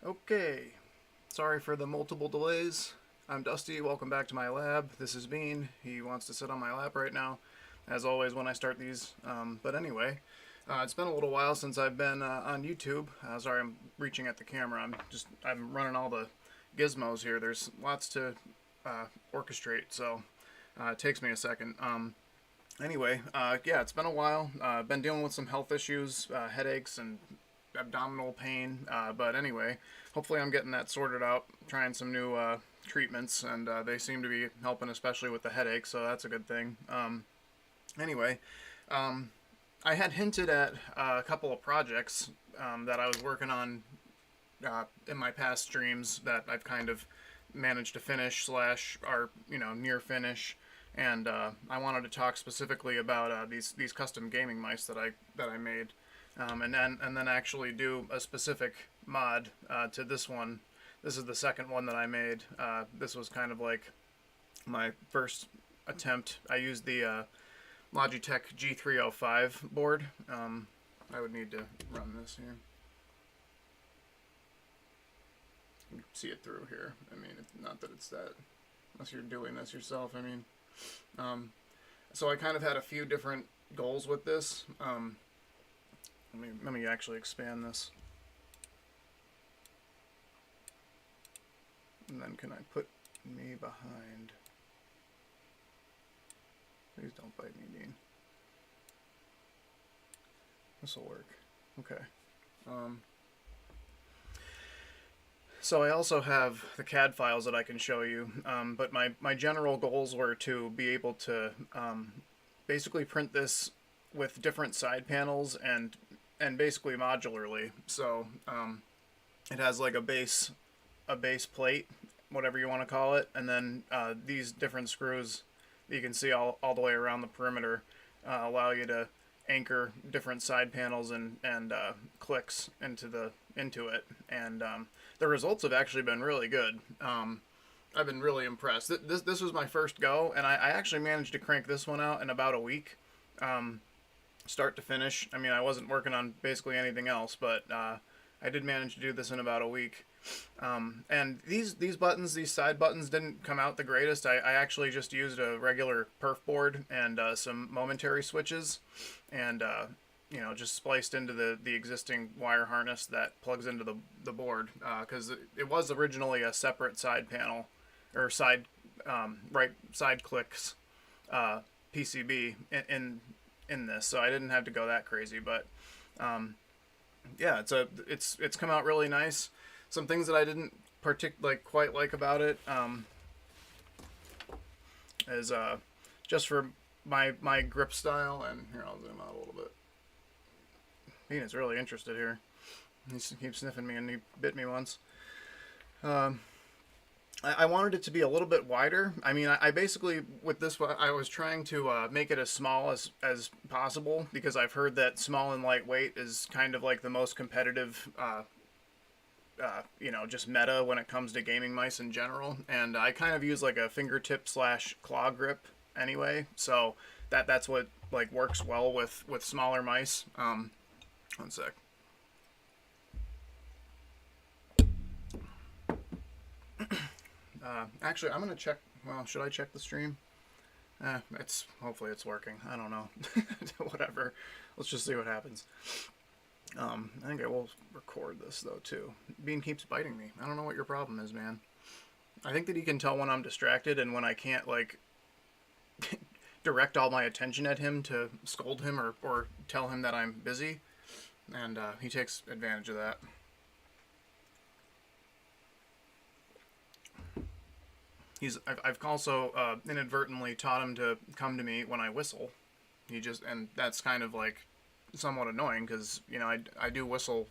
Okay, sorry for the multiple delays. I'm Dusty, welcome back to my lab. This is Bean. He wants to sit on my lap right now, as always when I start these. But anyway, it's been a little while since I've been on YouTube. Sorry, I'm reaching at the camera. I'm running all the gizmos here. There's lots to orchestrate, so it takes me a second. Anyway, yeah, it's been a while. Been dealing with some health issues, headaches, and abdominal pain. But anyway, hopefully I'm getting that sorted out. Trying some new treatments, and they seem to be helping, especially with the headache. So that's a good thing. Anyway, I had hinted at a couple of projects that I was working on in my past streams that I've kind of managed to finish slash are near finish. And I wanted to talk specifically about these custom gaming mice that I made, and then actually do a specific mod to this one. This is the second one that I made. This was kind of like my first attempt. I used the Logitech G305 board. I would need to run this here. You can see it through here. I mean, not that it's that, unless you're doing this yourself. I mean. So I kind of had a few different goals with this. Let me actually expand this. And then can I put me behind? Please don't bite me, Dean. This will work. Okay. So I also have the CAD files that I can show you, but my general goals were to be able to basically print this with different side panels and basically modularly. So it has like a base plate, whatever you want to call it, and then these different screws that you can see all the way around the perimeter allow you to anchor different side panels and clicks into it, and the results have actually been really good. I've been really impressed. This was my first go, and I actually managed to crank this one out in about a week, start to finish. I mean, I wasn't working on basically anything else, but I did manage to do this in about a week. And these buttons, these side buttons, didn't come out the greatest. I actually just used a regular perf board and some momentary switches, and just spliced into the existing wire harness that plugs into the board, because it was originally a separate side panel or side clicks PCB in this, so I didn't have to go that crazy. But yeah, it's come out really nice. Some things that I didn't quite like about it is just for my grip style, and here I'll zoom out a little bit. Bean is really interested here. He keeps sniffing me, and he bit me once. I wanted it to be a little bit wider. I mean, I basically, with this one, I was trying to make it as small as possible, because I've heard that small and lightweight is kind of like the most competitive, just meta when it comes to gaming mice in general. And I kind of use like a fingertip slash claw grip anyway, so that's what like works well with smaller mice. One sec. Actually, I'm gonna check. Well, should I check the stream? Hopefully it's working. I don't know. Whatever. Let's just see what happens. I think I will record this though too. Bean keeps biting me. I don't know what your problem is, man. I think that he can tell when I'm distracted and when I can't like direct all my attention at him to scold him or tell him that I'm busy. And he takes advantage of that. I've also inadvertently taught him to come to me when I whistle. And that's kind of like somewhat annoying, because I do whistle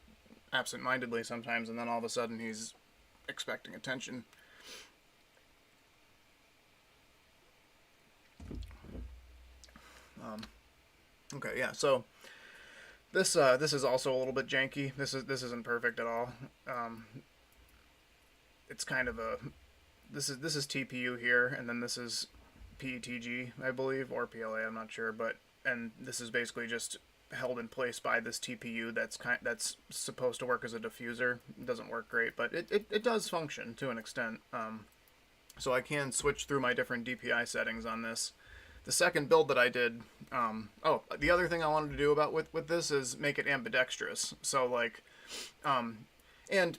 absent-mindedly sometimes, and then all of a sudden he's expecting attention. Okay, yeah. So this is also a little bit janky. This isn't perfect at all. It's kind of a this is TPU here, and then this is PETG, I believe, or PLA. I'm not sure, and this is basically just held in place by this TPU that's supposed to work as a diffuser. It doesn't work great, but it does function to an extent. So I can switch through my different DPI settings on this. The second build that I did, the other thing I wanted to do with this is make it ambidextrous. So like, and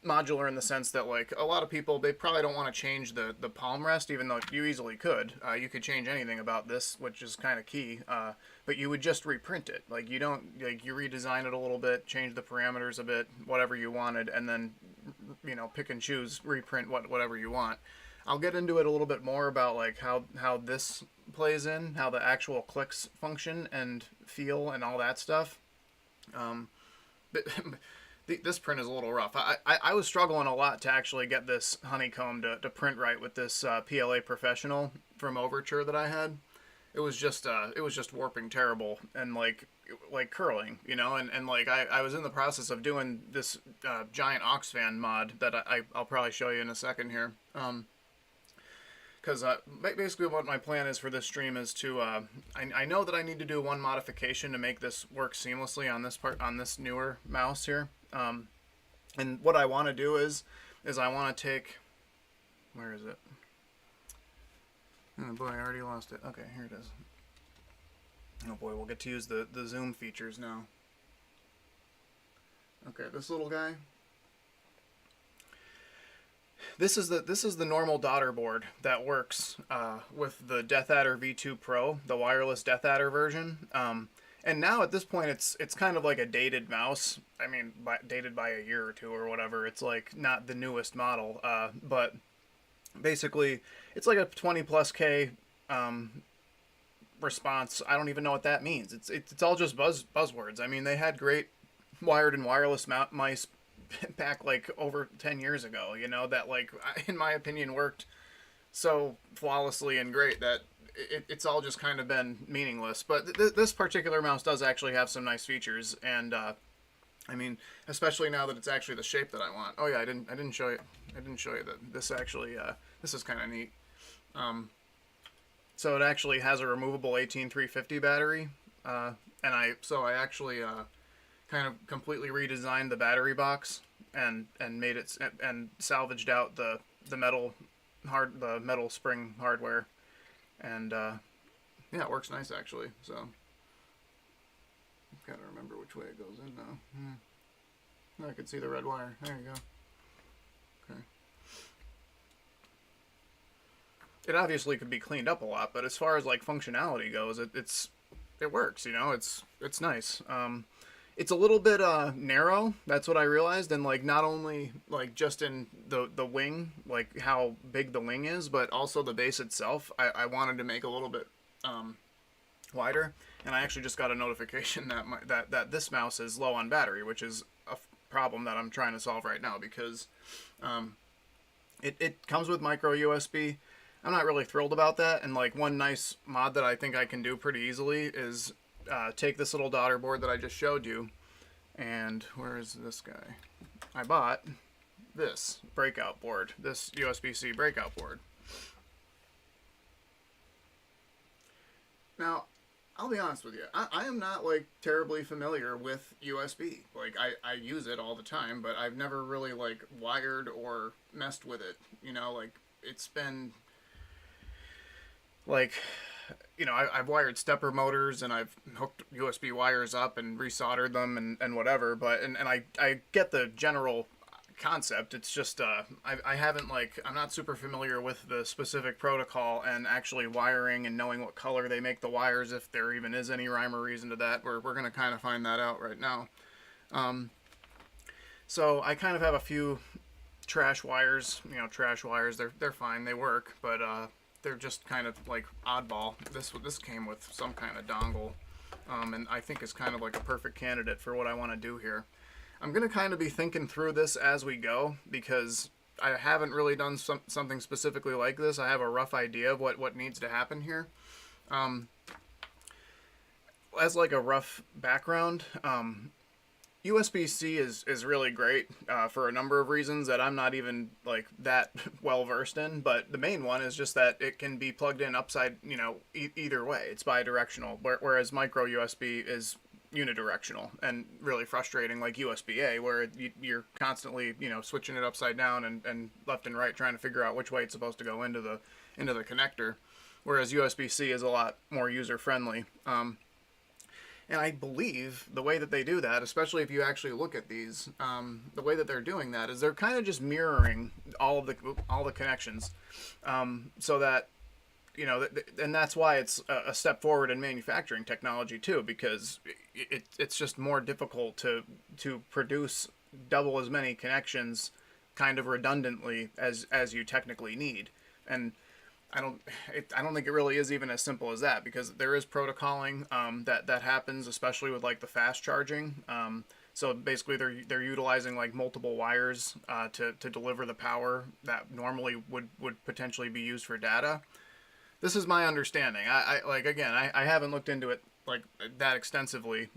modular in the sense that like a lot of people, they probably don't want to change the palm rest, even though you easily could. You could change anything about this, which is kind of key. But you would just reprint it. Like you don't, like you redesign it a little bit, change the parameters a bit, whatever you wanted, and then, you know, pick and choose, reprint whatever you want. I'll get into it a little bit more about like how this plays in, how the actual clicks function and feel and all that stuff. But this print is a little rough. I was struggling a lot to actually get this honeycomb to print right with this PLA Professional from Overture that I had. It was just warping terrible and like curling, you know, and like I was in the process of doing this giant aux fan mod that I'll probably show you in a second here. Because basically what my plan is for this stream is to, I know that I need to do one modification to make this work seamlessly on this newer mouse here. And what I want to do is I want to take, where is it? Oh boy, I already lost it. Okay, here it is. Oh boy, we'll get to use the zoom features now. Okay, this little guy. This is the normal daughter board that works with the Deathadder V2 Pro, the wireless Deathadder version. And now at this point, it's kind of like a dated mouse. I mean, dated by a year or two or whatever. It's like not the newest model, but basically it's like a 20+K response. I don't even know what that means. It's all just buzzwords. I mean, they had great wired and wireless mice back like over 10 years ago, you know, that like in my opinion worked so flawlessly and great that it's all just kind of been meaningless. But this particular mouse does actually have some nice features, and I mean, especially now that it's actually the shape that I want. Oh yeah, I didn't show you that this actually this is kind of neat. So it actually has a removable 18350 battery, and I actually kind of completely redesigned the battery box and made it and salvaged out the metal spring hardware, and yeah, it works nice actually. So I've got to remember which way it goes in now. I can see the red wire. There you go. Okay. It obviously could be cleaned up a lot, but as far as like functionality goes, it works. You know, it's nice. It's a little bit narrow. That's what I realized, and like not only like just in the wing, like how big the wing is, but also the base itself. I wanted to make a little bit wider, and I actually just got a notification that this mouse is low on battery, which is a problem that I'm trying to solve right now because it comes with micro USB. I'm not really thrilled about that, and like one nice mod that I think I can do pretty easily is take this little daughter board that I just showed you, and where is this guy? I bought this breakout board, this USB-C breakout board. Now, I'll be honest with you, I am not like terribly familiar with USB. Like I use it all the time, but I've never really like wired or messed with it. You know, like it's been like, you know, I've wired stepper motors and I've hooked USB wires up and resoldered them and whatever, but and I get the general concept. It's just I haven't like, I'm not super familiar with the specific protocol and actually wiring and knowing what color they make the wires, if there even is any rhyme or reason to that. We're going to kind of find that out right now. So I kind of have a few trash wires, you know, they're fine, they work, but they're just kind of like oddball. This came with some kind of dongle, and I think is kind of like a perfect candidate for what I want to do here. I'm going to kind of be thinking through this as we go because I haven't really done something specifically like this. I have a rough idea of what needs to happen here. As like a rough background, USB-C is really great for a number of reasons that I'm not even like that well versed in. But the main one is just that it can be plugged in upside, either way. It's bidirectional, whereas micro USB is unidirectional and really frustrating, like USB-A, where you're constantly, switching it upside down and left and right, trying to figure out which way it's supposed to go into the connector. Whereas USB-C is a lot more user friendly. And I believe the way that they do that, especially if you actually look at these, the way that they're doing that is they're kind of just mirroring all the connections, so that and that's why it's a step forward in manufacturing technology too, because it's just more difficult to produce double as many connections kind of redundantly as you technically need. And I don't think it really is even as simple as that, because there is protocoling that happens, especially with like the fast charging. So basically, they're utilizing like multiple wires to deliver the power that normally would potentially be used for data. This is my understanding. I like, again, I haven't looked into it like that extensively.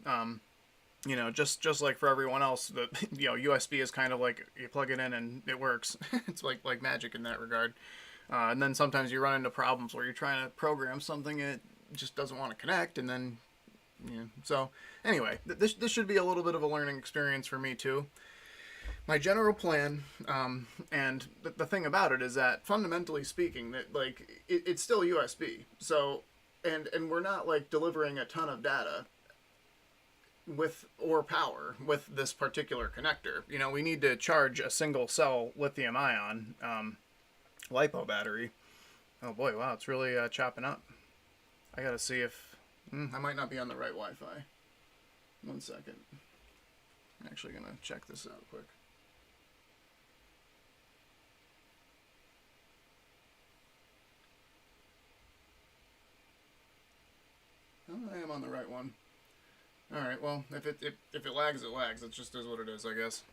Just like for everyone else, the USB is kind of like you plug it in and it works. It's like magic in that regard. And then sometimes you run into problems where you're trying to program something and it just doesn't want to connect, and then So anyway, this should be a little bit of a learning experience for me too. My general plan, and the thing about it is that fundamentally speaking, that like it's still USB. So and we're not like delivering a ton of data with or power with this particular connector. We need to charge a single cell lithium ion LiPo battery. Oh boy, wow, it's really chopping up. I gotta see if I might not be on the right Wi-Fi. 1 second. I'm actually gonna check this out quick. Oh, I am on the right one. All right. Well, if it lags, it lags. It just is what it is, I guess.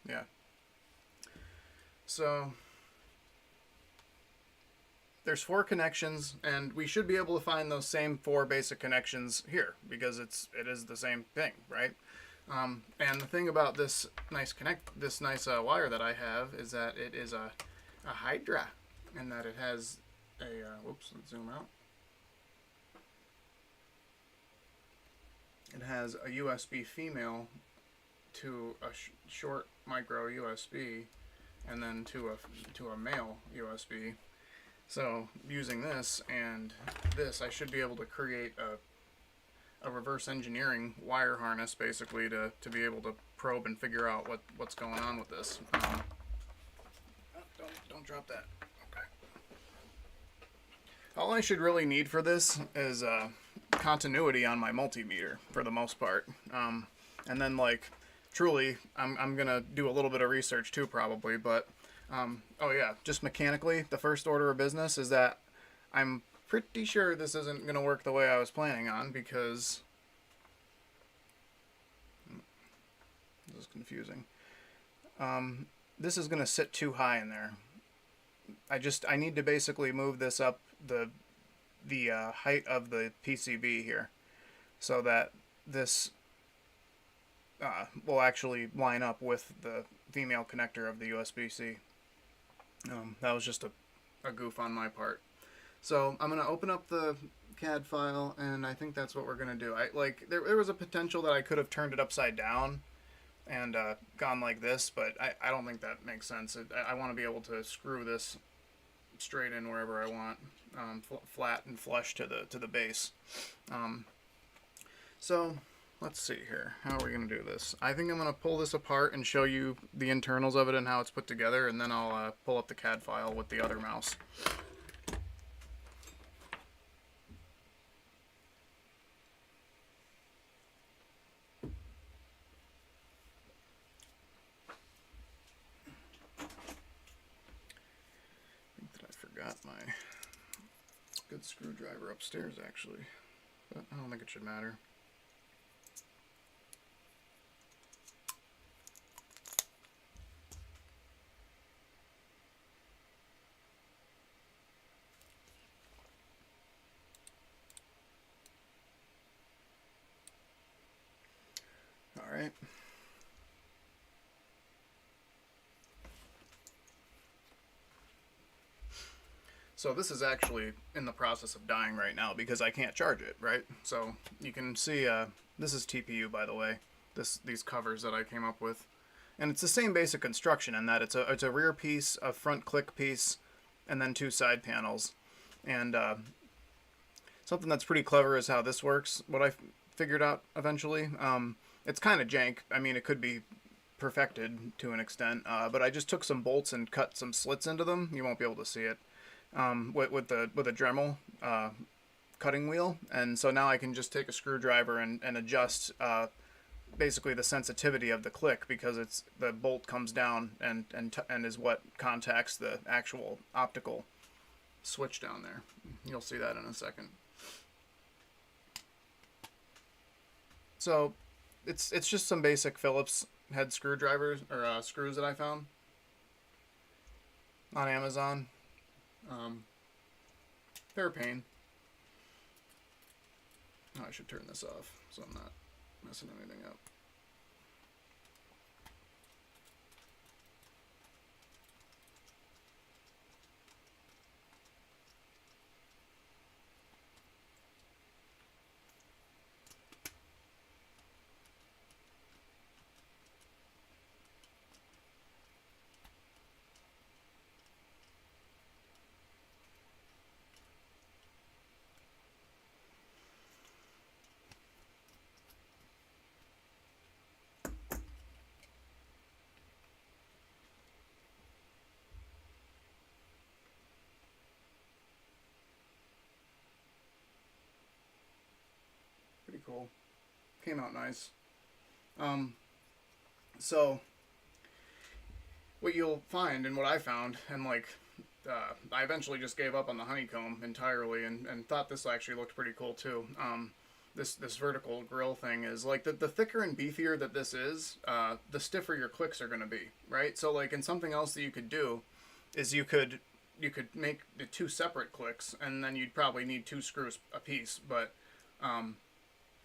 Yeah. So there's 4 connections, and we should be able to find those same 4 basic connections here because it is the same thing, right? And the thing about this nice wire that I have is that it is a Hydra, and that it has a whoops, let's zoom out. It has a USB female to a short micro USB, and then to a male USB. So using this and this, I should be able to create a reverse engineering wire harness, basically, to be able to probe and figure out what's going on with this. Don't drop that. Okay. All I should really need for this is continuity on my multimeter for the most part, and then like truly, I'm gonna do a little bit of research too, probably, but. Oh yeah, just mechanically, the first order of business is that I'm pretty sure this isn't going to work the way I was planning on, because this is confusing. This is going to sit too high in there. I need to basically move this up the height of the PCB here, so that this will actually line up with the female connector of the USB-C. That was just a goof on my part. So I'm gonna open up the CAD file, and I think that's what we're gonna do. There was a potential that I could have turned it upside down and gone like this, but I don't think that makes sense. I want to be able to screw this straight in wherever I want, flat and flush to the base. So let's see here. How are we going to do this? I think I'm going to pull this apart and show you the internals of it and how it's put together, and then I'll pull up the CAD file with the other mouse. I think that I forgot my good screwdriver upstairs, actually, but I don't think it should matter. right. So this is actually in the process of dying right now because I can't charge it, right? So you can see, this is TPU, by the way, these covers that I came up with. And it's the same basic construction in that it's a rear piece, a front click piece, and then two side panels. And something that's pretty clever is how this works, what I figured out eventually. It's kind of jank. I mean, it could be perfected to an extent, but I just took some bolts and cut some slits into them. You won't be able to see it. With a Dremel cutting wheel, and so now I can just take a screwdriver and adjust basically the sensitivity of the click, because it's the bolt comes down and is what contacts the actual optical switch down there. You'll see that in a second. So it's just some basic Phillips head screwdrivers or screws that I found on Amazon. Fair pain. Oh, I should turn this off so I'm not messing anything up. Pretty cool. Came out nice. So what you'll find, and what I found, and like I eventually just gave up on the honeycomb entirely, and thought this actually looked pretty cool too. This vertical grill thing is like the thicker and beefier that this is, the stiffer your clicks are going to be, right? So like, in something else that you could do is you could make the two separate clicks, and then you'd probably need two screws a piece, but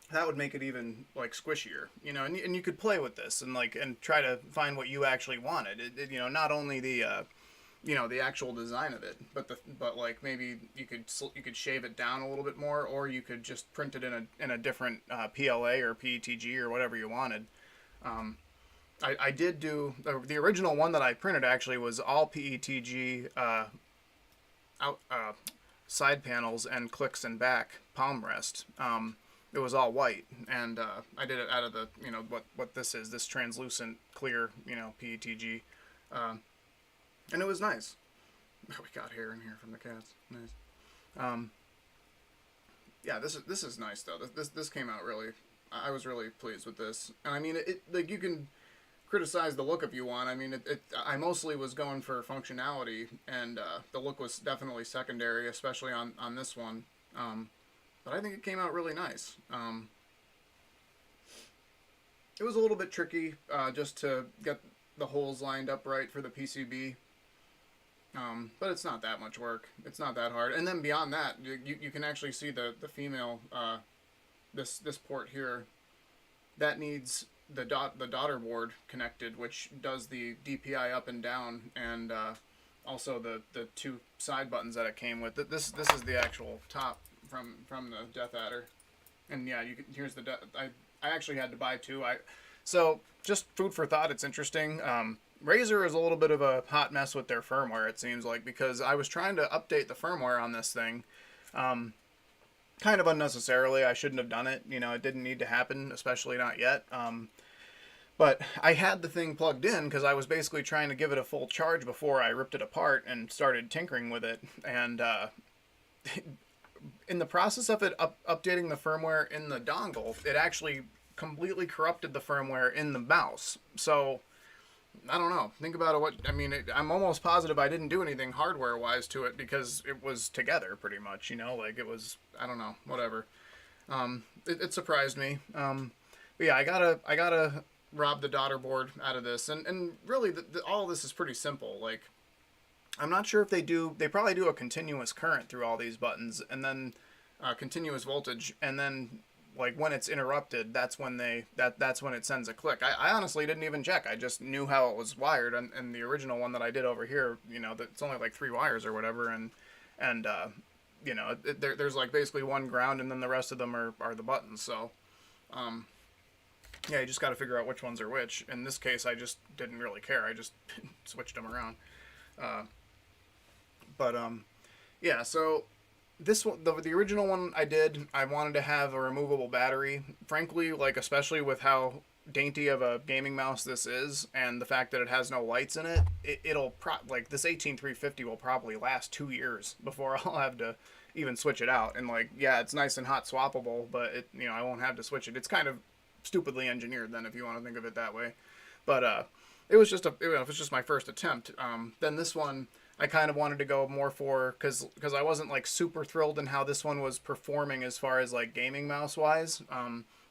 that would make it even like squishier, you know. And you could play with this and try to find what you actually wanted. You know, not only the the actual design of it, but like maybe you could shave it down a little bit more, or you could just print it in a different PLA or PETG or whatever you wanted. I did do the original one that I printed actually was all PETG side panels and clicks and back palm rest. It was all white, and I did it out of the what this is, this translucent clear PETG, and it was nice. Oh, we got hair in here from the cats. Nice. Yeah, this is nice though. This came out really. I was really pleased with this, and I mean it like, you can criticize the look if you want. I mean I mostly was going for functionality, and the look was definitely secondary, especially on this one. But I think it came out really nice. It was a little bit tricky just to get the holes lined up right for the PCB. But it's not that much work. It's not that hard. And then beyond that, you can actually see the female, this port here, that needs the daughter board connected, which does the DPI up and down, and also the two side buttons that it came with. This is the actual top from the Deathadder, and yeah, here's the I actually had to buy two. So just food for thought. It's interesting. Razer is a little bit of a hot mess with their firmware, it seems like, because I was trying to update the firmware on this thing, kind of unnecessarily. I shouldn't have done it. You know, it didn't need to happen, especially not yet. But I had the thing plugged in because I was basically trying to give it a full charge before I ripped it apart and started tinkering with it, and in the process of it updating the firmware in the dongle, it actually completely corrupted the firmware in the mouse. So I don't know. Think about it. I'm almost positive I didn't do anything hardware-wise to it, because it was together pretty much. Like it was. I don't know. Whatever. It surprised me. But yeah, I gotta rob the daughter board out of this, and really all of this is pretty simple. Like, I'm not sure if they probably do a continuous current through all these buttons, and then continuous voltage, and then like when it's interrupted, that's when that's when it sends a click. I honestly didn't even check. I just knew how it was wired, and the original one that I did over here, you know, it's only like 3 wires or whatever, and you know, there's like basically one ground, and then the rest of them are the buttons. So yeah, you just got to figure out which ones are which. In this case, I just didn't really care. I just switched them around. But yeah, so this one, the original one I wanted to have a removable battery. Frankly, like especially with how dainty of a gaming mouse this is, and the fact that it has no lights in it, it'll like this 18350 will probably last 2 years before I'll have to even switch it out. And like, yeah, it's nice and hot swappable, but it, you know, I won't have to switch it. It's kind of stupidly engineered then, if you want to think of it that way. But it was just it was just my first attempt. Then this one, I kind of wanted to go more for, because I wasn't like super thrilled in how this one was performing as far as like gaming mouse wise.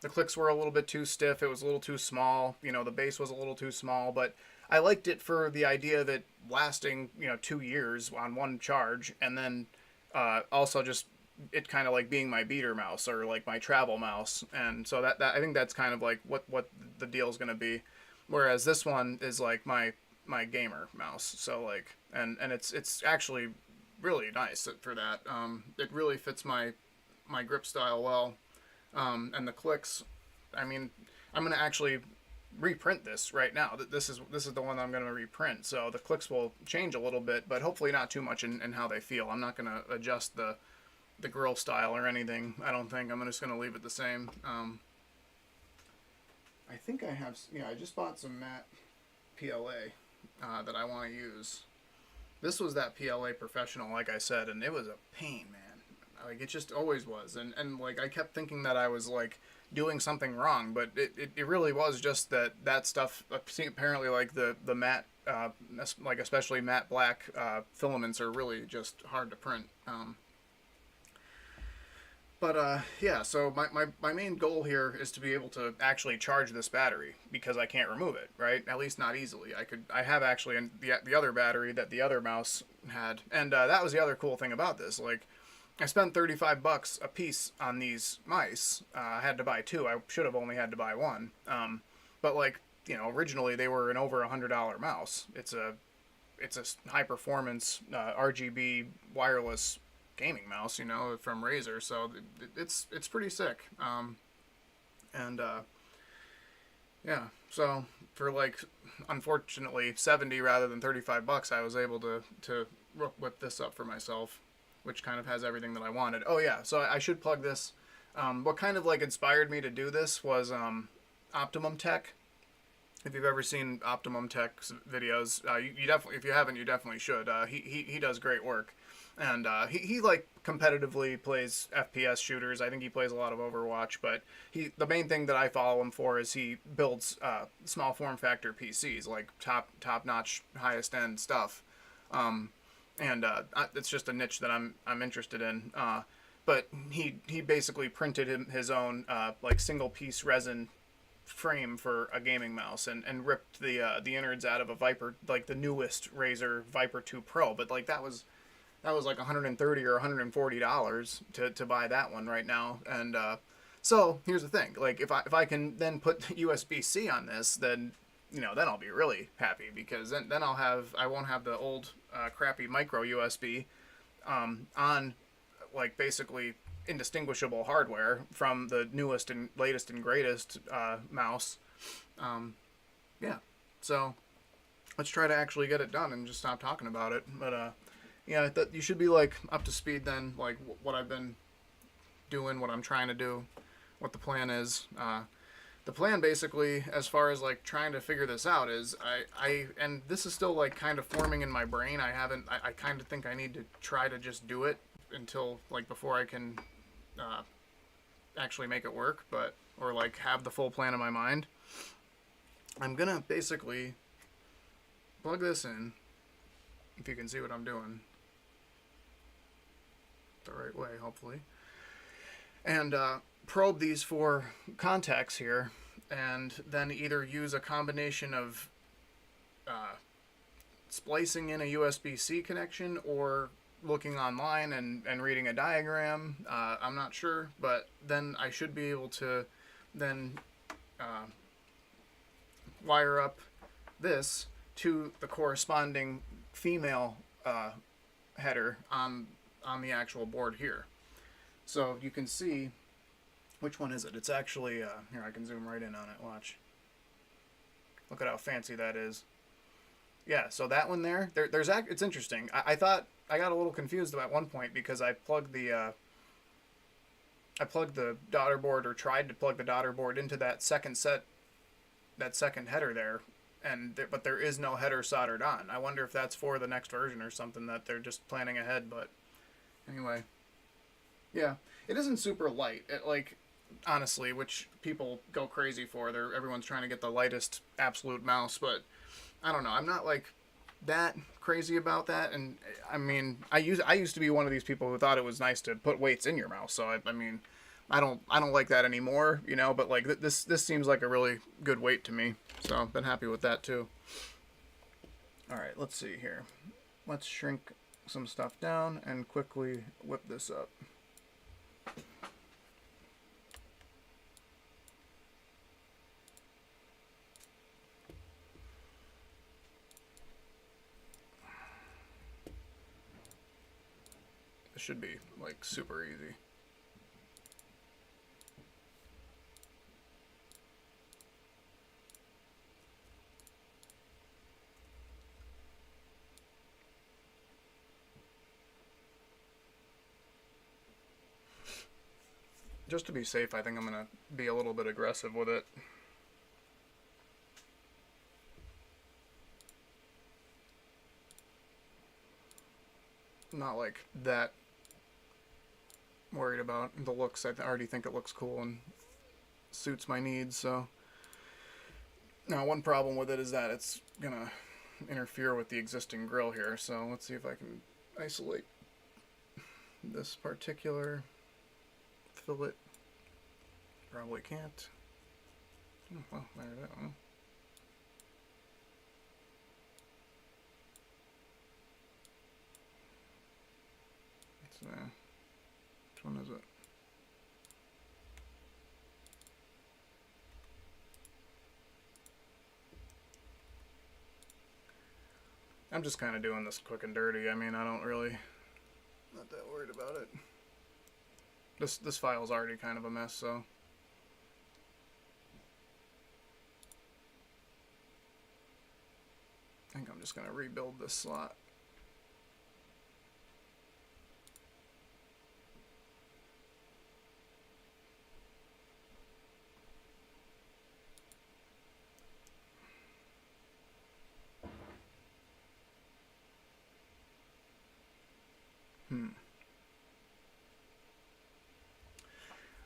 The clicks were a little bit too stiff. It was a little too small. You know, the base was a little too small, but I liked it for the idea of it lasting, you know, 2 years on one charge, and then also just it kind of like being my beater mouse or like my travel mouse. And so that I think that's kind of like what the deal is going to be. Whereas this one is like my gamer mouse. So like, and it's actually really nice for that. It really fits my grip style well. And the clicks, I mean, I'm gonna actually reprint this right now. This is the one I'm gonna reprint. So the clicks will change a little bit, but hopefully not too much in how they feel. I'm not gonna adjust the grill style or anything. I don't think. I'm just gonna leave it the same. I think I have. Yeah, I just bought some matte PLA that I want to use. This was that PLA Professional, like I said, and it was a pain, man. Like it just always was, and like I kept thinking that I was like doing something wrong, but it really was just that stuff. Apparently, like the matte, like especially matte black filaments are really just hard to print. But yeah, so my main goal here is to be able to actually charge this battery, because I can't remove it, right? At least not easily. I have actually the other battery that the other mouse had, and that was the other cool thing about this. Like, I spent $35 a piece on these mice. I had to buy 2. I should have only had to buy 1. But like, you know, originally they were an over $100 mouse. It's a high performance RGB wireless gaming mouse, you know, from Razer, so it's pretty sick. Yeah, so for like, unfortunately, 70 rather than $35, I was able to whip this up for myself, which kind of has everything that I wanted. Oh yeah, so I should plug this. What kind of like inspired me to do this was Optimum Tech. If you've ever seen Optimum Tech's videos, you definitely, if you haven't, you definitely should. He does great work. And he like competitively plays FPS shooters. I think he plays a lot of Overwatch, but the main thing that I follow him for is he builds small form factor PCs, like top notch, highest end stuff. It's just a niche that I'm interested in. But he basically printed his own like single piece resin frame for a gaming mouse, and ripped the innards out of a Viper, like the newest Razer Viper 2 Pro. But like that was like $130 or $140 to buy that one right now. And so here's the thing: like if I can then put USB-C on this, then you know, then I'll be really happy, because then I won't have the old crappy micro USB on like basically indistinguishable hardware from the newest and latest and greatest mouse. Yeah, so let's try to actually get it done and just stop talking about it. But yeah, you should be like up to speed then, like what I've been doing, what I'm trying to do, what the plan is. The plan basically, as far as like trying to figure this out, is and this is still like kind of forming in my brain. I kind of think I need to try to just do it until like before I can actually make it work, or like have the full plan in my mind. I'm gonna basically plug this in, if you can see what I'm doing the right way, hopefully, and probe these 4 contacts here, and then either use a combination of splicing in a USB-C connection, or looking online and reading a diagram. I'm not sure, but then I should be able to then wire up this to the corresponding female header on the actual board here. So you can see, which one is it? It's actually, here, I can zoom right in on it, watch. Look at how fancy that is. Yeah, so that one there, it's interesting. I thought, I got a little confused at one point because I plugged the daughter board, or tried to plug the daughter board into that second header there, but there is no header soldered on. I wonder if that's for the next version or something, that they're just planning ahead, but anyway. Yeah, it isn't super light. Like, honestly, which people go crazy for. Everyone's trying to get the lightest absolute mouse, but I don't know. I'm not like that crazy about that. And I mean, I used to be one of these people who thought it was nice to put weights in your mouse. So I mean, I don't like that anymore, you know. But like this seems like a really good weight to me. So I've been happy with that too. All right, let's see here. Let's shrink some stuff down and quickly whip this up. This should be like super easy. Just to be safe, I think I'm going to be a little bit aggressive with it. Not like that worried about the looks. I already think it looks cool and suits my needs. So now one problem with it is that it's going to interfere with the existing grill here. So let's see if I can isolate this particular fillet. Probably can't. Oh, well, there that one. What's that? Which one is it? I'm just kind of doing this quick and dirty. I mean, I don't really, not that worried about it. This file's already kind of a mess, so. I think I'm just going to rebuild this slot.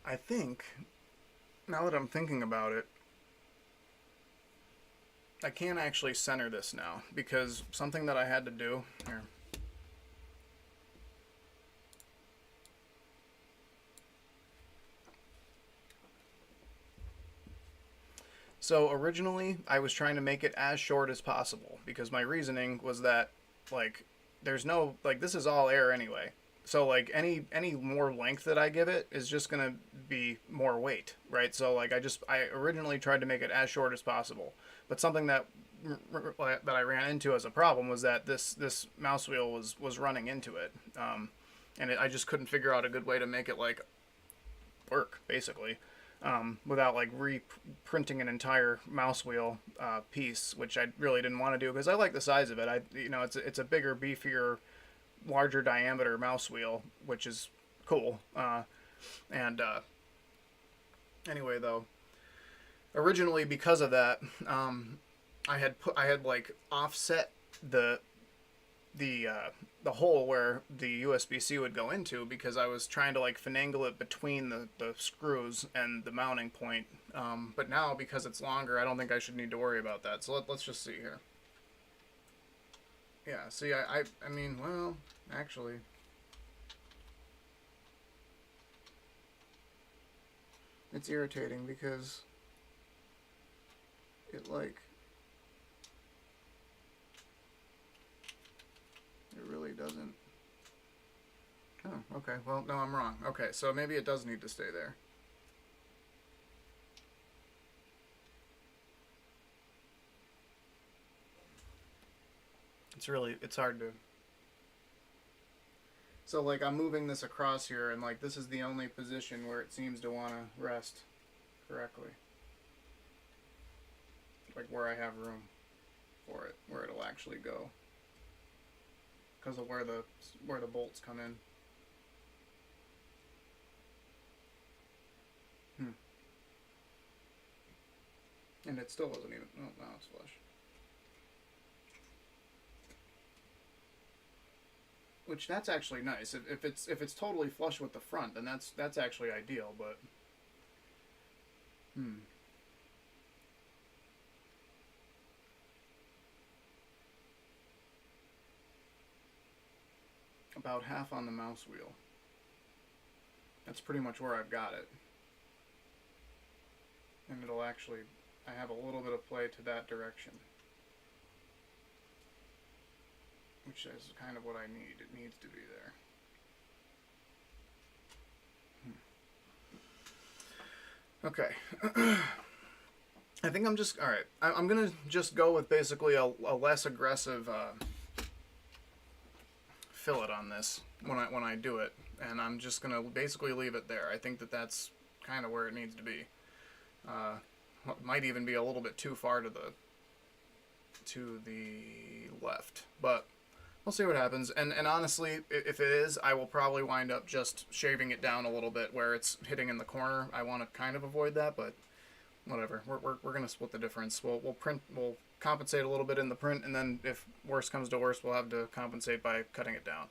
I think, now that I'm thinking about it, I can't actually center this now, because something that I had to do here. So originally I was trying to make it as short as possible, because my reasoning was that, like, there's no, like, this is all air anyway. So like any more length that I give it is just gonna be more weight, right? So like I originally tried to make it as short as possible, but something that I ran into as a problem was that this mouse wheel was running into it, and I just couldn't figure out a good way to make it like work basically, without like reprinting an entire mouse wheel piece, which I really didn't want to do because I like the size of it. It's a bigger, beefier, larger diameter mouse wheel, which is cool. Anyway, though, originally because of that, I had like offset the hole where the USB-C would go into, because I was trying to like finagle it between the screws and the mounting point. But now, because it's longer, I don't think I should need to worry about that. So let's just see here. Yeah, see, I mean, well, actually, it's irritating because it really doesn't. Okay, well, no, I'm wrong. Okay, so maybe it does need to stay there. It's hard to... So, like, I'm moving this across here, and, like, this is the only position where it seems to want to rest correctly. Like, where I have room for it, where it'll actually go. Because of where the bolts come in. And it still wasn't even... Oh, now it's flush. Which, that's actually nice. If it's totally flush with the front, then that's actually ideal, but... About half on the mouse wheel. That's pretty much where I've got it. And it'll actually... I have a little bit of play to that direction. Which is kind of what I need. It needs to be there. Okay. I think I'm just... Alright. I'm going to just go with basically a less aggressive fillet on this when I do it. And I'm just going to basically leave it there. I think that's kind of where it needs to be. Might even be a little bit too far to the left. But... we'll see what happens, and honestly, if it is, I will probably wind up just shaving it down a little bit where it's hitting in the corner. I want to kind of avoid that, but whatever. We're gonna split the difference. We'll compensate a little bit in the print, and then if worse comes to worse, we'll have to compensate by cutting it down.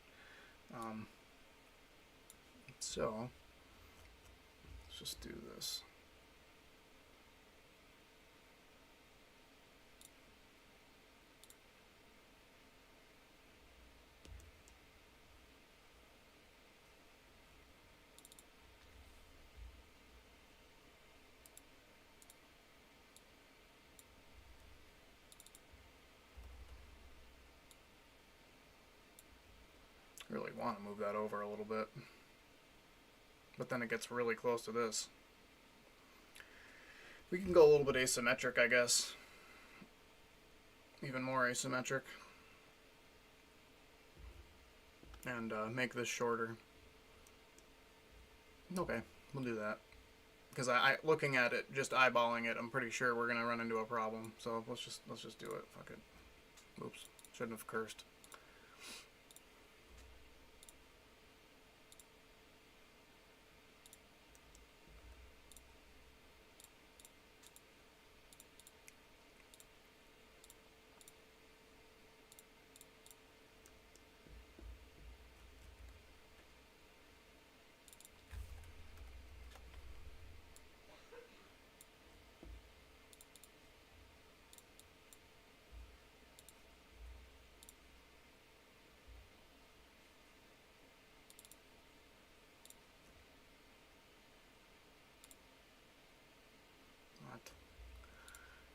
So let's just do this. Really want to move that over a little bit, but then it gets really close to this. We can go a little bit asymmetric, I guess. Even more asymmetric. And make this shorter. Okay, we'll do that. Because I looking at it, just eyeballing it, I'm pretty sure we're gonna run into a problem. So let's just do it. Fuck it. Oops, shouldn't have cursed.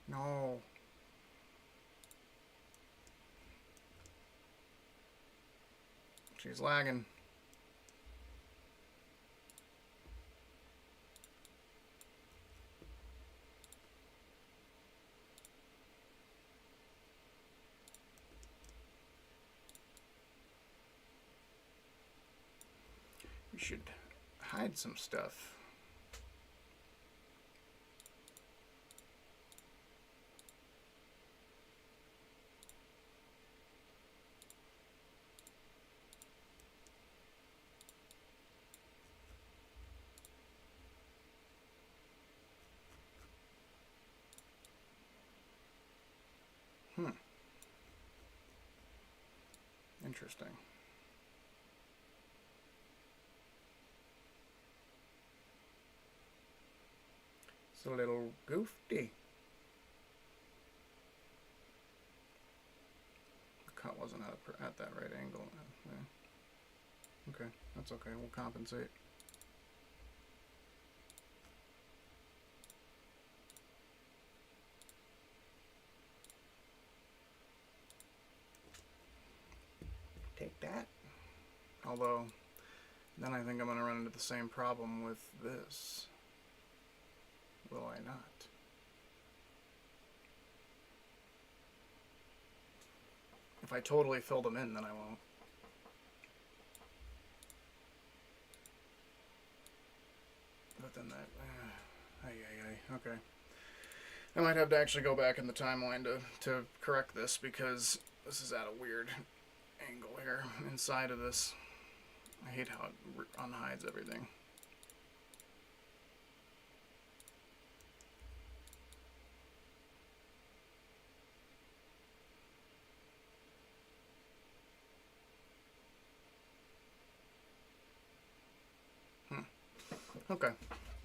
No. She's lagging. We should hide some stuff. Interesting. It's a little goofy. The cut wasn't at that right angle. Yeah. Okay, that's okay. We'll compensate. Take that. Although, Then I think I'm going to run into the same problem with this. Will I not? If I totally fill them in, then I won't. But then that... okay. I might have to actually go back in the timeline to correct this, because this is at a weird angle here inside of this. I hate how it unhides everything. Okay.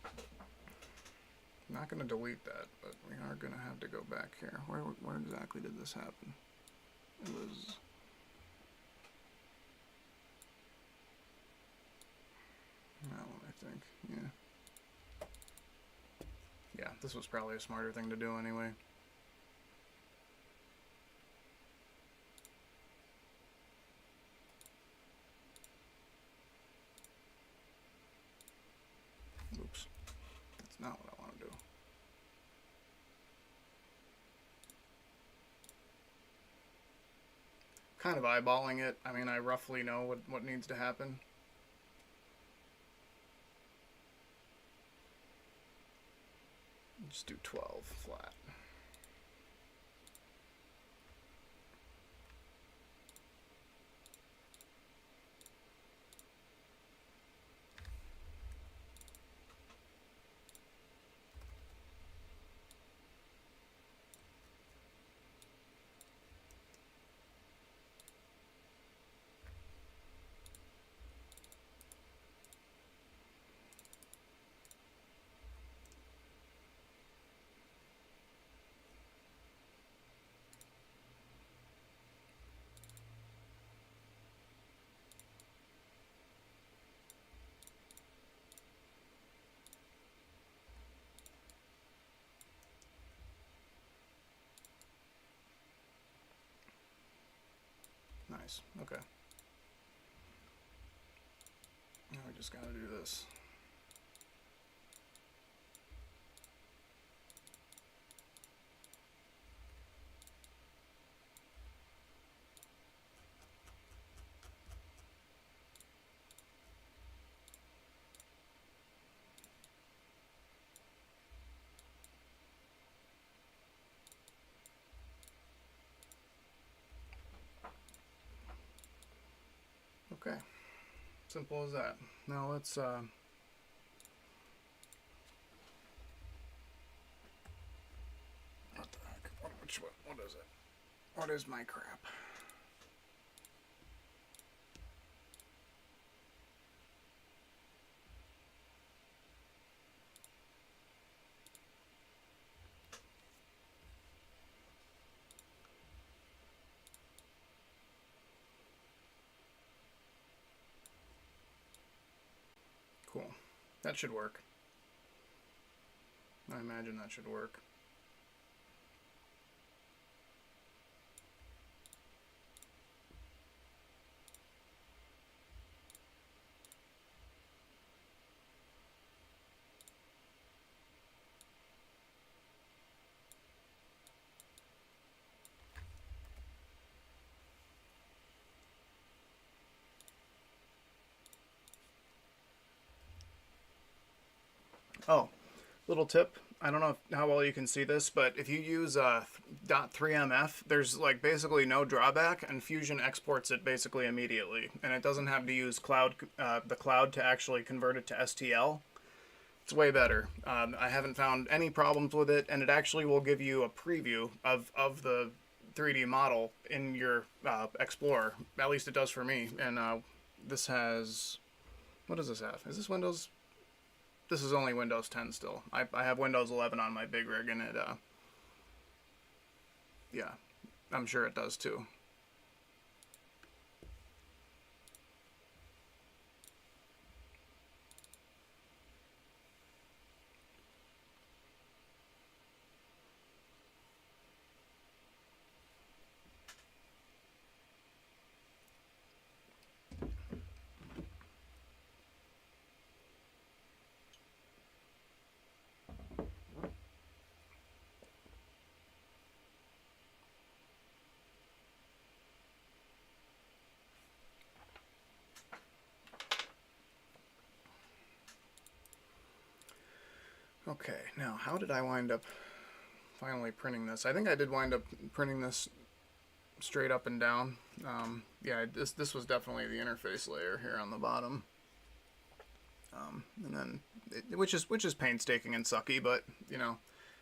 I'm not going to delete that, but we are going to have to go back here. Where exactly did this happen? It was... that one, I think. Yeah. Yeah, this was probably a smarter thing to do anyway. Oops. That's not what I want to do. Kind of eyeballing it. I mean, I roughly know what needs to happen. Just do 12 flat. Nice. Okay. Now we just gotta do this. Okay. Simple as that. Now let's what the heck? What is it? What is my crap? Cool. That should work. I imagine that should work. Oh, little tip. I don't know how well you can see this, but if you use .3mf, there's like basically no drawback, and Fusion exports it basically immediately, and it doesn't have to use the cloud to actually convert it to STL. It's way better. I haven't found any problems with it, and it actually will give you a preview of the 3D model in your Explorer. At least it does for me. And this has... what does this have? Is this Windows? This is only Windows 10 still. I have Windows 11 on my big rig, and it... yeah, I'm sure it does too. Okay, now how did I wind up finally printing this? I think I did wind up printing this straight up and down. Yeah, this was definitely the interface layer here on the bottom. And then, which is painstaking and sucky, but, you know,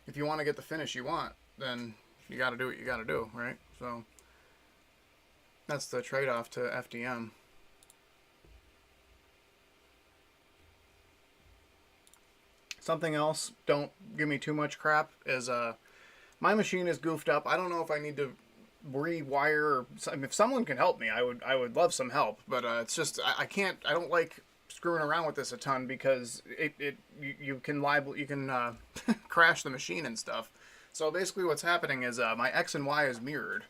if you want to get the finish you want, then you got to do what you got to do, right? So that's the trade-off to FDM. Something else, don't give me too much crap, is my machine is goofed up. I don't know if I need to rewire, or if someone can help me, I would love some help, but it's just I don't like screwing around with this a ton, because you can crash the machine and stuff. So basically what's happening is my X and Y is mirrored,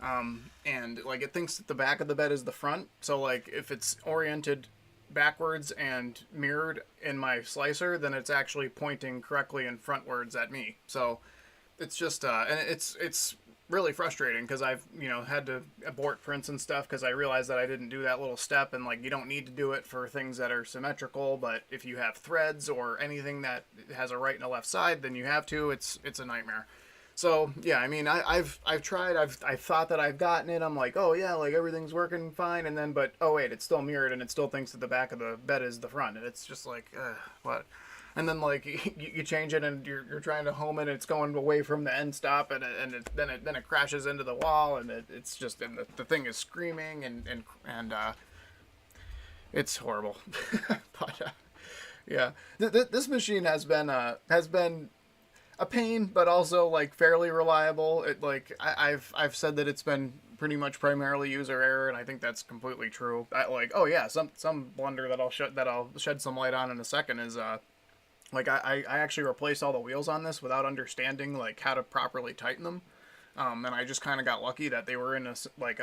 and like it thinks that the back of the bed is the front. So like if it's oriented backwards and mirrored in my slicer, then it's actually pointing correctly and frontwards at me. So it's just and it's really frustrating, because I've, you know, had to abort prints and stuff because I realized that I didn't do that little step, and like you don't need to do it for things that are symmetrical, but if you have threads or anything that has a right and a left side, then you have to. It's a nightmare. So yeah, I mean, I've tried. I've thought that I've gotten it. I'm like, oh yeah, like everything's working fine, and then but oh wait, it's still mirrored, and it still thinks that the back of the bed is the front, and it's just like what? And then like you change it, and you're trying to home it, and it's going away from the end stop, and then it crashes into the wall, and it's just, and the thing is screaming, and it's horrible. But yeah, this machine has been a pain, but also like fairly reliable. It like I've said that it's been pretty much primarily user error, and I think that's completely true. Like, oh yeah, some blunder that I'll shed some light on in a second is like I actually replaced all the wheels on this without understanding like how to properly tighten them, and I just kind of got lucky that they were in a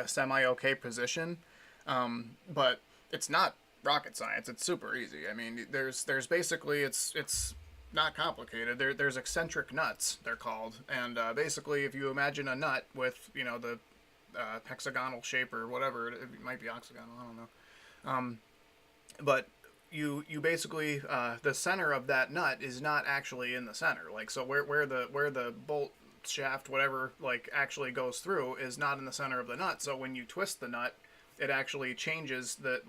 semi-okay position, but it's not rocket science. It's super easy. I mean, there's basically it's not complicated. There's eccentric nuts, they're called, and basically if you imagine a nut with, you know, the hexagonal shape or whatever, it might be octagonal, I don't know, but you basically the center of that nut is not actually in the center. Like, so where the bolt shaft, whatever, like actually goes through is not in the center of the nut. So when you twist the nut, it actually changes the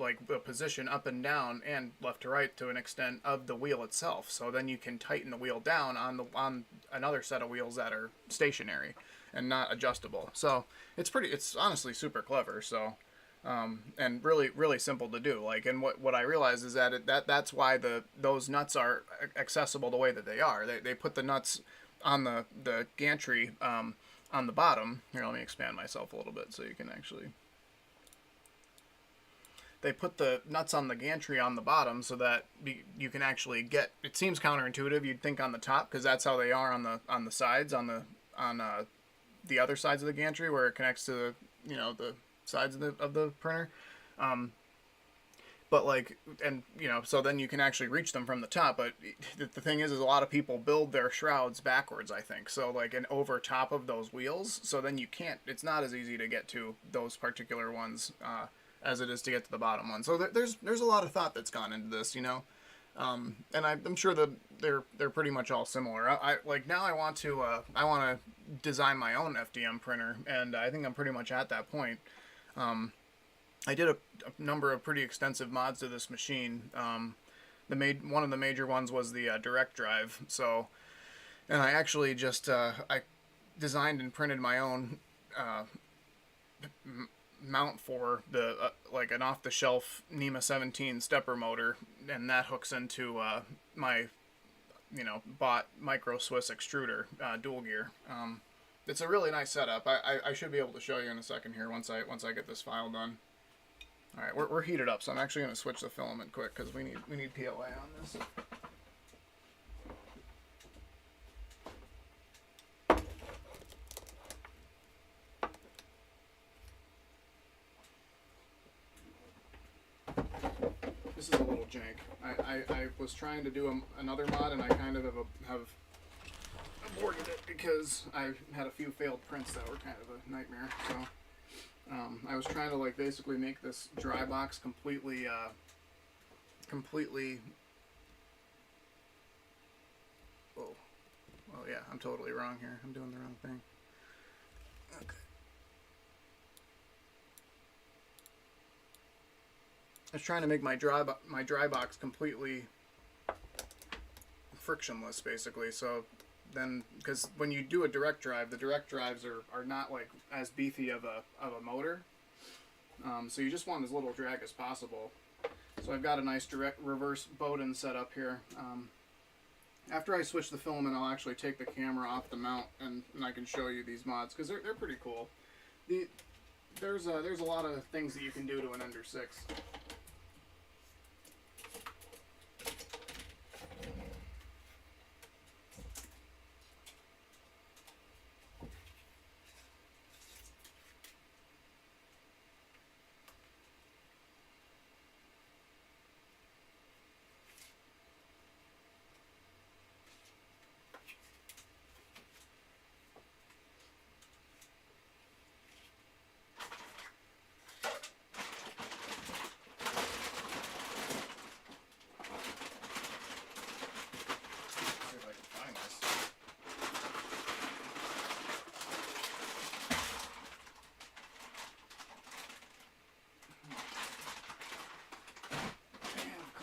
position up and down and left to right to an extent of the wheel itself. So then you can tighten the wheel down on another set of wheels that are stationary and not adjustable. So it's honestly super clever. So and really simple to do. Like, and what I realized is that that's why those nuts are accessible the way that they are. They put the nuts on the gantry on the bottom. Here, let me expand myself a little bit so you can actually. They put the nuts on the gantry on the bottom so that you can actually get. It seems counterintuitive. You'd think on the top, because that's how they are on the sides, on the other sides of the gantry where it connects to the, you know, the sides of the printer, but like, and you know, so then you can actually reach them from the top. But the thing is a lot of people build their shrouds backwards, I think, so like, and over top of those wheels, so then you can't, it's not as easy to get to those particular ones as it is to get to the bottom one. So there's a lot of thought that's gone into this, you know, and I'm sure that they're pretty much all similar. I like, now I want to design my own FDM printer, and I think I'm pretty much at that point. I did a number of pretty extensive mods to this machine. One of the major ones was the direct drive. So, and I actually just I designed and printed my own mount for the like an off-the-shelf NEMA 17 stepper motor, and that hooks into my, you know, bought micro Swiss extruder dual gear. It's a really nice setup. I should be able to show you in a second here once I get this file done. All right, we're heated up, so I'm actually going to switch the filament quick because we need PLA on this. This is a little jank. I was trying to do another mod, and I kind of have aborted it because I had a few failed prints that were kind of a nightmare. So I was trying to like basically make this dry box completely Oh yeah, I'm totally wrong here. I'm doing the wrong thing. Okay. I was trying to make my dry box completely frictionless, basically. So then, because when you do a direct drive, the direct drives are not like as beefy of a motor. So you just want as little drag as possible. So I've got a nice direct reverse Bowden set up here. After I switch the filament, I'll actually take the camera off the mount and I can show you these mods because they're pretty cool. There's a lot of things that you can do to an Ender 6.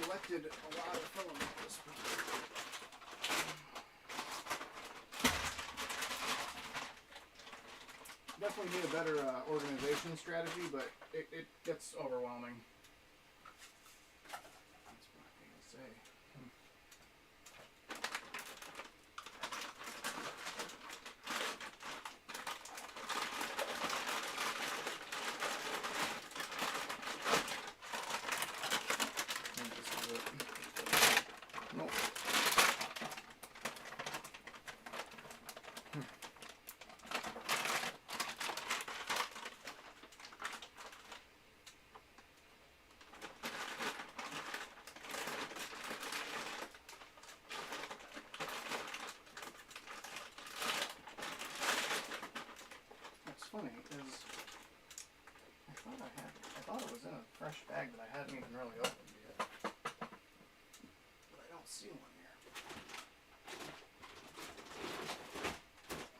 Collected a lot of filament at this point. Definitely need a better organization strategy, but it gets overwhelming. That's what I'm gonna say. Nope. What's funny is I thought it was in a fresh bag that I hadn't even really opened yet. But I don't see one here.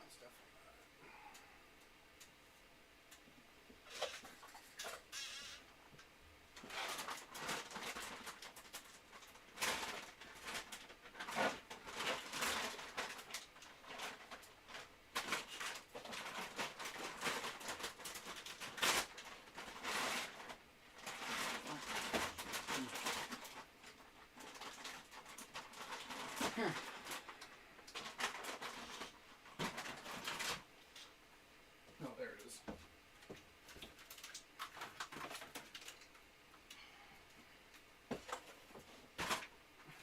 That's definitely not it. Oh, there it is.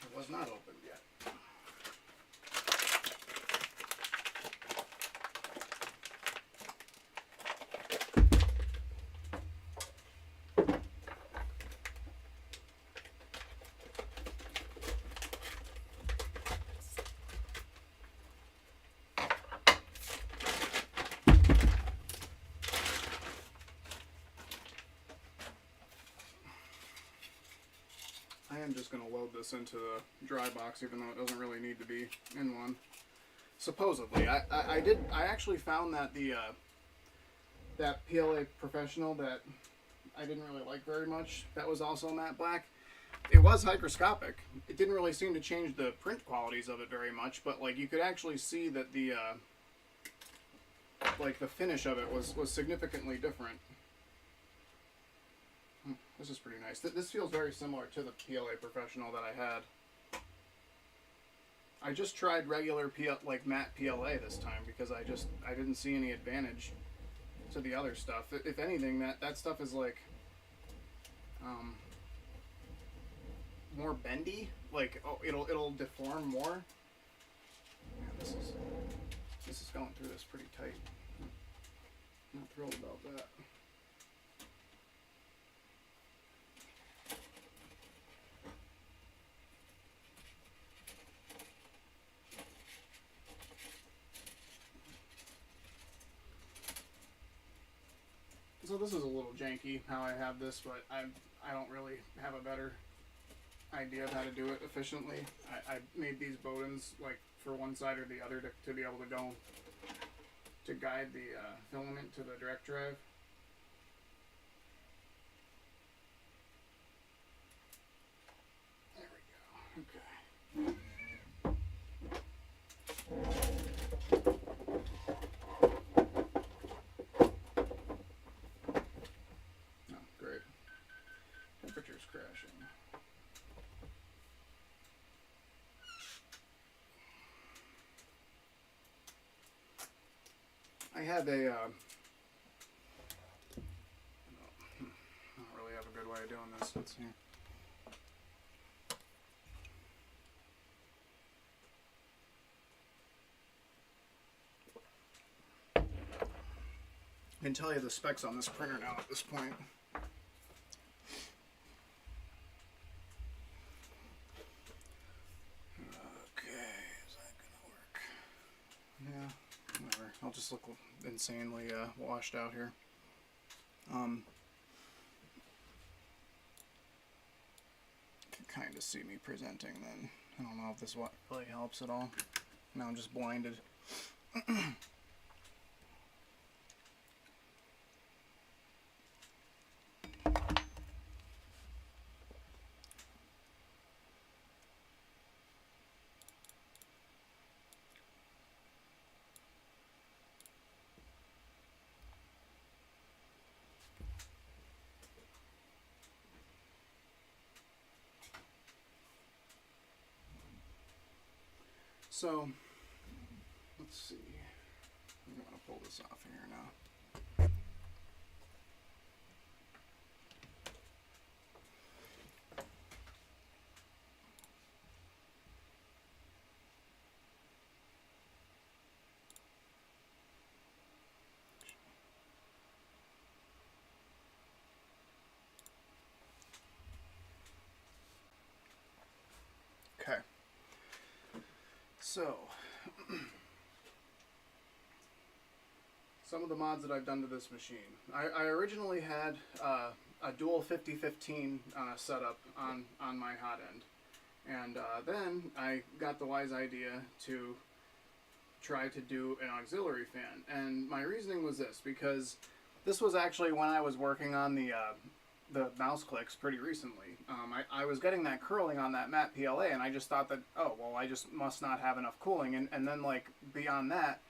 It was not opened yet. I am just going to load this into the dry box, even though it doesn't really need to be in one. Supposedly, I actually found that that PLA Professional that I didn't really like very much, that was also matte black. It was hygroscopic. It didn't really seem to change the print qualities of it very much, but like you could actually see that the like the finish of it was significantly different. This is pretty nice. This feels very similar to the PLA Professional that I had. I just tried regular like matte PLA this time because I didn't see any advantage to the other stuff. If anything, that stuff is like more bendy. Like it'll deform more. Man, this is going through this pretty tight. Not thrilled about that. So this is a little janky how I have this, but I don't really have a better idea of how to do it efficiently. I made these Bowdens like for one side or the other to be able to go to guide the filament to the direct drive. There we go. Okay. Oh, great. Temperature's crashing. I had a, I don't really have a good way of doing this. Let's see. I can tell you the specs on this printer now at this point. Okay, is that gonna work? Yeah, whatever. I'll just look insanely washed out here. You can kind of see me presenting then. I don't know if this really helps at all. Now I'm just blinded. So, let's see. I'm going to pull this off here now. Okay. So, some of the mods that I've done to this machine. I originally had a dual 5015 setup on my hot end. And then I got the wise idea to try to do an auxiliary fan. And my reasoning was this, because this was actually when I was working on the mouse clicks pretty recently. I was getting that curling on that matte PLA, and I just thought that, oh, well, I just must not have enough cooling. And then, like, beyond that,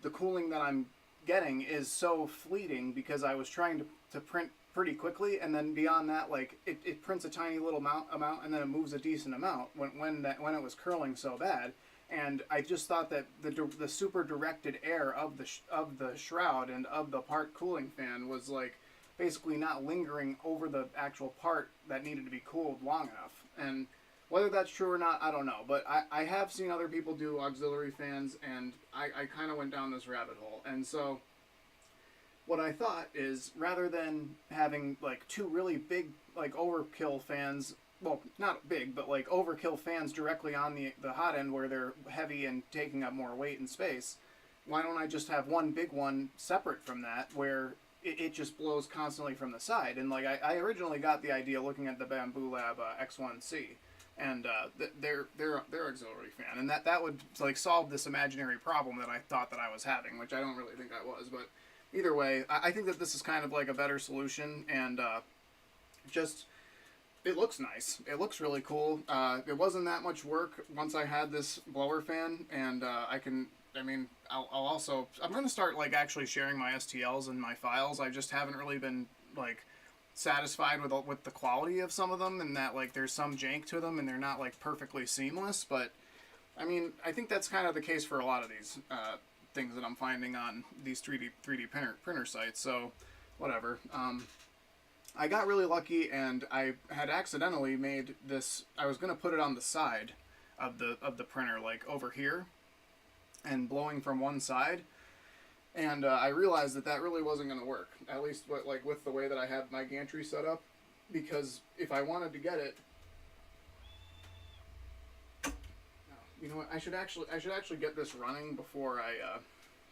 the cooling that I'm getting is so fleeting because I was trying to print pretty quickly, and then beyond that, like, it prints a tiny little amount, and then it moves a decent amount when it was curling so bad. And I just thought that the super directed air of the shroud and of the part cooling fan was, like, basically not lingering over the actual part that needed to be cooled long enough. And whether that's true or not, I don't know. But I have seen other people do auxiliary fans, and I kind of went down this rabbit hole. And so what I thought is, rather than having, like, two really big, like, overkill fans, well, not big, but, like, overkill fans directly on the hot end where they're heavy and taking up more weight and space, why don't I just have one big one separate from that where it just blows constantly from the side? And, like, I originally got the idea looking at the Bamboo Lab X1C and their auxiliary fan, and that would, like, solve this imaginary problem that I thought that I was having, which I don't really think I was. But either way, I think that this is kind of like a better solution, and just, it looks nice. It looks really cool. It wasn't that much work once I had this blower fan, and I'm going to start, like, actually sharing my STLs and my files. I just haven't really been, like, satisfied with the quality of some of them, and that, like, there's some jank to them and they're not, like, perfectly seamless. But I mean, I think that's kind of the case for a lot of these things that I'm finding on these 3D printer sites. So whatever. I got really lucky, and I had accidentally made this. I was going to put it on the side of the printer, like over here, and blowing from one side, and I realized that really wasn't going to work, at least with the way that I had my gantry set up, because if I wanted to get it, you know what, I should actually get this running before I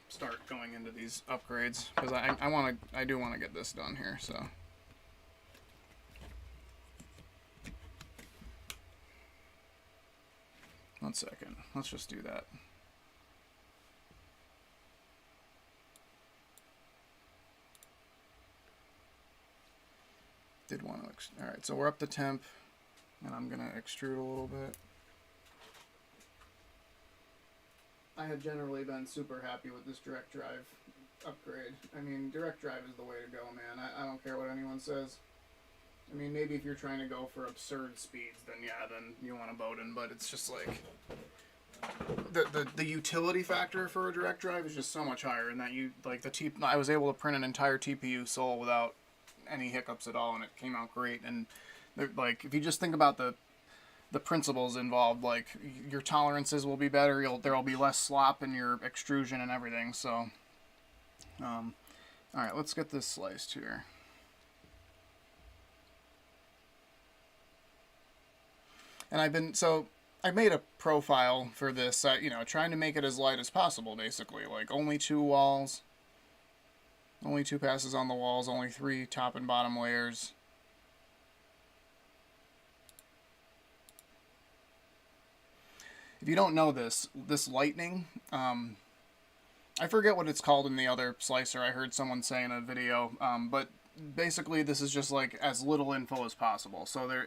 start going into these upgrades, because I do want to get this done here. So 1 second. Let's just do that. Did want to, all right, so we're up to temp, and I'm gonna extrude a little bit. I have generally been super happy with this direct drive upgrade. I mean, direct drive is the way to go, man. I don't care what anyone says. I mean, maybe if you're trying to go for absurd speeds, then yeah, then you want a Bowden, but it's just like the utility factor for a direct drive is just so much higher, and that I was able to print an entire TPU Soul without any hiccups at all, and it came out great. And like, if you just think about the principles involved, like, your tolerances will be better, there'll be less slop in your extrusion and everything. So all right, let's get this sliced here. And I made a profile for this, you know, trying to make it as light as possible, basically. Like, only 2 walls, only 2 passes on the walls, only 3 top and bottom layers. If you don't know this lightning, I forget what it's called in the other slicer. I heard someone say in a video, but basically this is just like as little info as possible. So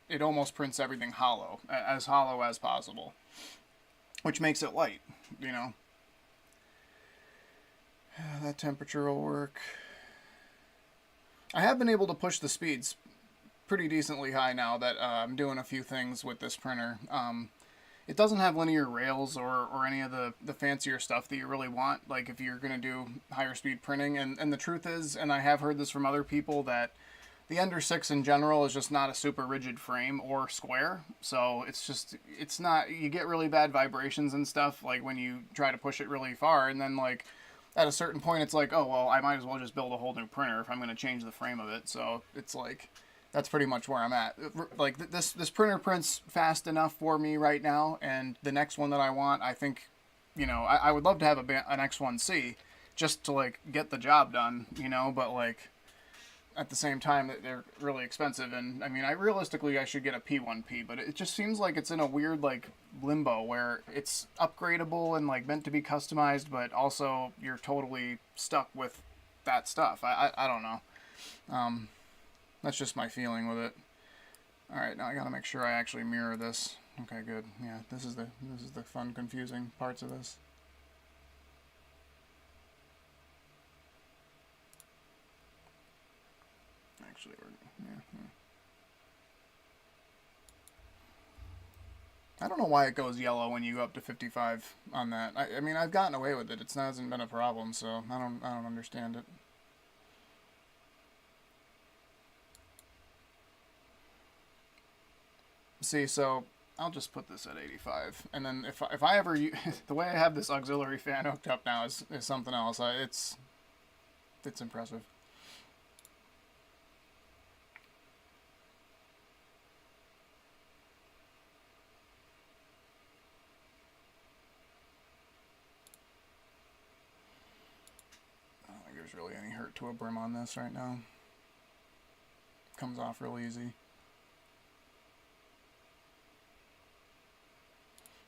it almost prints everything hollow as possible, which makes it light, you know. That temperature will work. I have been able to push the speeds pretty decently high now that I'm doing a few things with this printer. It doesn't have linear rails or any of the fancier stuff that you really want, like if you're going to do higher speed printing. And the truth is, and I have heard this from other people, that the Ender 6 in general is just not a super rigid frame or square. So it's not, you get really bad vibrations and stuff, like when you try to push it really far, and then like at a certain point it's like, oh, well, I might as well just build a whole new printer if I'm going to change the frame of it. So it's like, that's pretty much where I'm at. Like, this printer prints fast enough for me right now, and the next one that I want, I think, you know, I would love to have an X1C just to, like, get the job done, you know, but, like, at the same time, they're really expensive, and, I mean, realistically, I should get a P1P, but it just seems like it's in a weird, like, limbo where it's upgradable and, like, meant to be customized, but also you're totally stuck with that stuff. I don't know. That's just my feeling with it. Alright, now I gotta make sure I actually mirror this. Okay, good. Yeah, this is the fun, confusing parts of this. Actually, I don't know why it goes yellow when you go up to 55 on that. I mean, I've gotten away with it. It hasn't been a problem, so I don't understand it. See, so I'll just put this at 85, and then if I ever the way I have this auxiliary fan hooked up now is something else. It's impressive. I don't think there's really any hurt to a brim on this right now. Comes off real easy.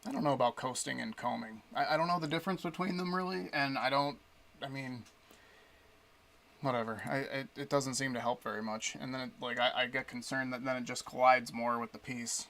I don't know about coasting and combing. I don't know the difference between them really, and I mean, whatever. It doesn't seem to help very much, and then I get concerned that then it just collides more with the piece.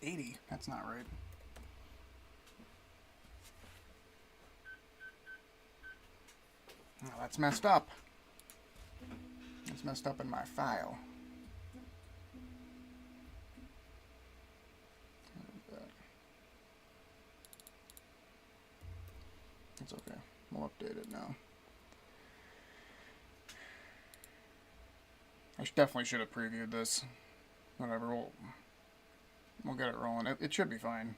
$80? That's not right. Oh, that's messed up. It's messed up in my file. It's okay. We'll update it now. I definitely should have previewed this. Whatever, we'll get it rolling. It should be fine.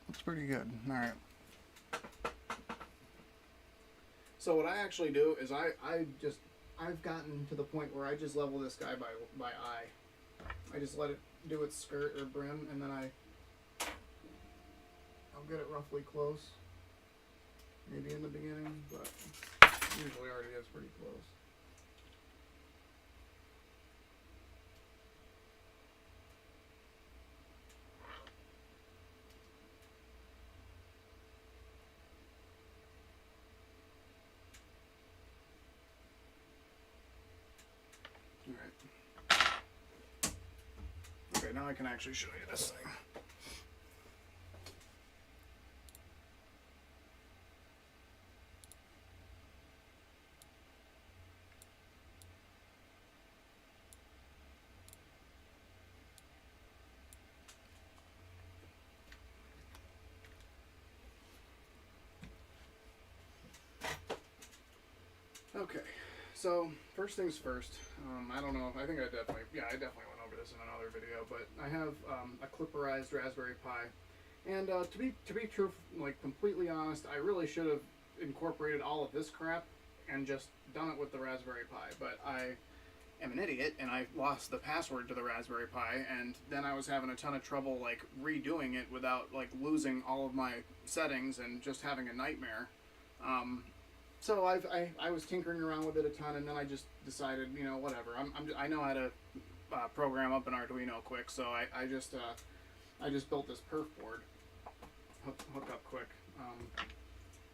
Looks pretty good. Alright. So what I actually do is I've gotten to the point where I just level this guy by eye. I just let it do its skirt or brim, and then I'll get it roughly close. Maybe in the beginning, but usually already is pretty close. Alright. Okay, now I can actually show you this thing. Okay, so first things first. I don't know. I think I definitely went over this in another video, but I have a clipperized Raspberry Pi, and to be true, like completely honest, I really should have incorporated all of this crap and just done it with the Raspberry Pi. But I am an idiot, and I lost the password to the Raspberry Pi, and then I was having a ton of trouble like redoing it without like losing all of my settings and just having a nightmare. So I was tinkering around with it a ton, and then I just decided, you know, whatever. I know how to program up an Arduino quick, so I just built this perf board, hook up quick,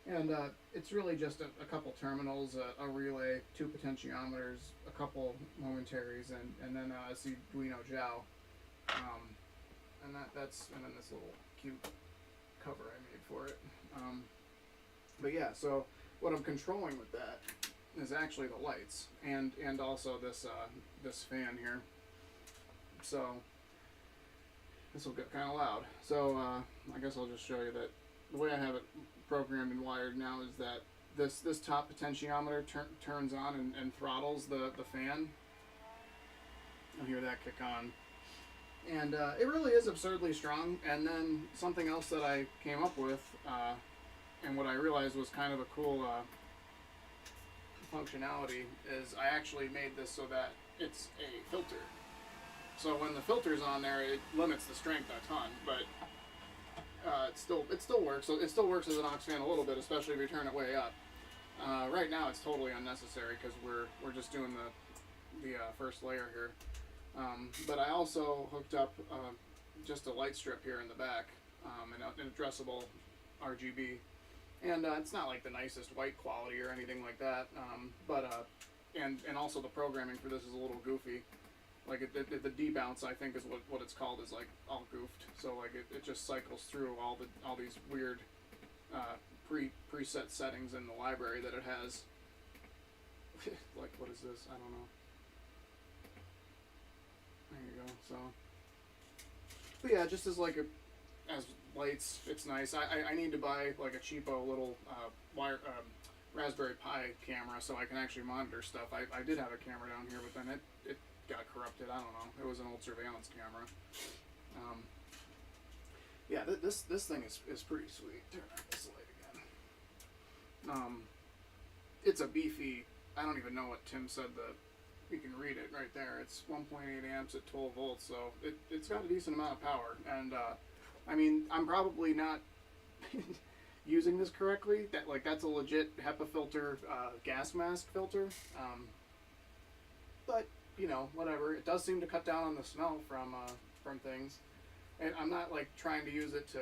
and it's really just a couple terminals, a relay, 2 potentiometers, a couple momentaries, and then a Arduino Jow, and then this little cute cover I made for it. But yeah, so what I'm controlling with that is actually the lights and also this this fan here. So this will get kind of loud. So I guess I'll just show you that the way I have it programmed and wired now is that this top potentiometer turns on and throttles the fan. You'll hear that kick on. And it really is absurdly strong. And then something else that I came up with, and what I realized was kind of a cool functionality, is I actually made this so that it's a filter. So when the filter's on there, it limits the strength a ton, but it still works. So it still works as an aux fan a little bit, especially if you turn it way up. Right now, it's totally unnecessary because we're just doing the first layer here. But I also hooked up just a light strip here in the back, an addressable RGB. And it's not like the nicest white quality or anything like that, and also the programming for this is a little goofy. Like the debounce, I think, is what it's called, is like all goofed. So like it just cycles through all these weird preset settings in the library that it has. Like, what is this? I don't know. There you go. So, but yeah, just as like as lights, it's nice. I need to buy like a cheapo little Raspberry Pi camera so I can actually monitor stuff. I did have a camera down here, but then it got corrupted. I don't know. It was an old surveillance camera. Yeah, this thing is pretty sweet. Turn on this light again. It's a beefy. I don't even know what Tim said. You can read it right there. It's 1.8 amps at 12 volts, so it's got a decent amount of power. And I mean, I'm probably not using this correctly. That's a legit HEPA filter, gas mask filter. But you know, whatever. It does seem to cut down on the smell from things. And I'm not like trying to use it to,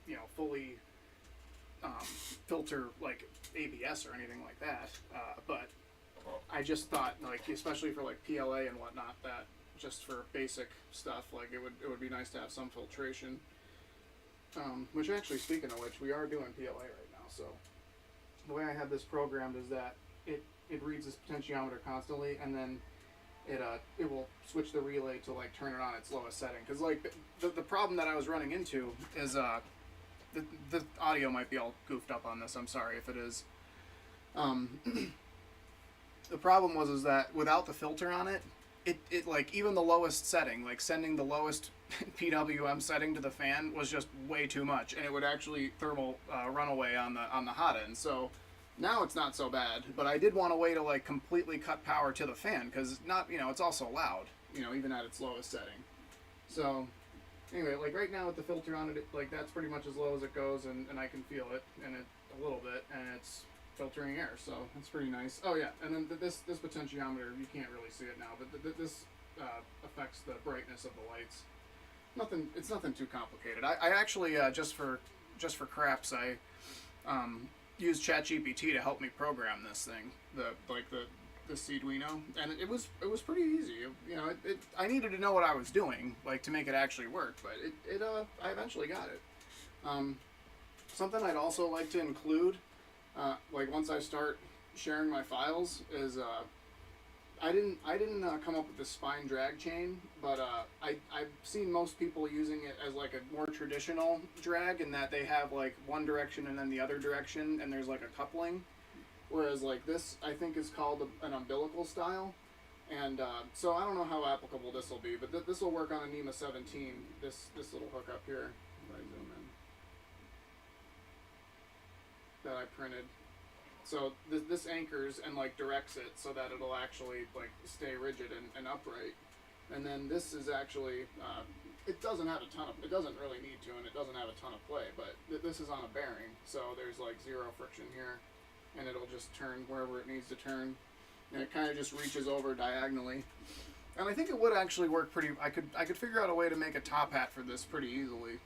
you know, fully filter like ABS or anything like that. But I just thought, like, especially for like PLA and whatnot, that just for basic stuff, like it would be nice to have some filtration. Which actually, speaking of which, we are doing PLA right now. So the way I have this programmed is that it reads this potentiometer constantly, and then it will switch the relay to like turn it on its lowest setting. Because like the problem that I was running into is the audio might be all goofed up on this. I'm sorry if it is. Um, the problem was is that without the filter on it, it like even the lowest setting, like sending the lowest PWM setting to the fan was just way too much, and it would actually thermal runaway on the hot end. So now it's not so bad, but I did want a way to like completely cut power to the fan because not it's also loud, even at its lowest setting. So anyway, like right now with the filter on it, like that's pretty much as low as it goes, and I can feel it and it a little bit, and it's filtering air, so that's pretty nice. Oh yeah, and then this potentiometer, you can't really see it now, but this affects the brightness of the lights. It's nothing too complicated. I actually just for craps, I used ChatGPT to help me program this thing, the Arduino, and it was pretty easy. I needed to know what I was doing, like to make it actually work, but I eventually got it. Something I'd also like to include, like once I start sharing my files, is I didn't come up with the spine drag chain, but I've seen most people using it as like a more traditional drag, in that they have like one direction and then the other direction, and there's like a coupling. Whereas like this, I think, is called an umbilical style, and so I don't know how applicable this will be, but this will work on a NEMA 17. This little hookup here, if I zoom in, that I printed. So this anchors and like directs it so that it'll actually like stay rigid and upright. And then this is actually it doesn't really need to, and it doesn't have a ton of play, but this is on a bearing, so there's like zero friction here, and it'll just turn wherever it needs to turn, and it kind of just reaches over diagonally. And I think it would actually work pretty. I could figure out a way to make a top hat for this pretty easily,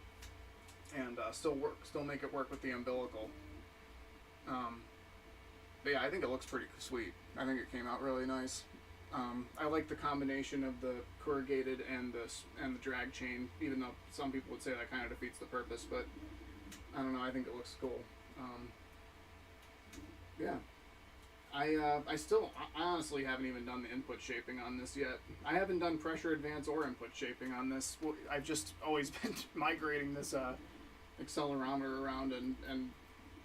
and still make it work with the umbilical. But yeah, I think it looks pretty sweet. I think it came out really nice. I like the combination of the corrugated and the drag chain, even though some people would say that kind of defeats the purpose. But I don't know. I think it looks cool. Yeah. I honestly haven't even done the input shaping on this yet. I haven't done pressure advance or input shaping on this. I've just always been migrating this accelerometer around, and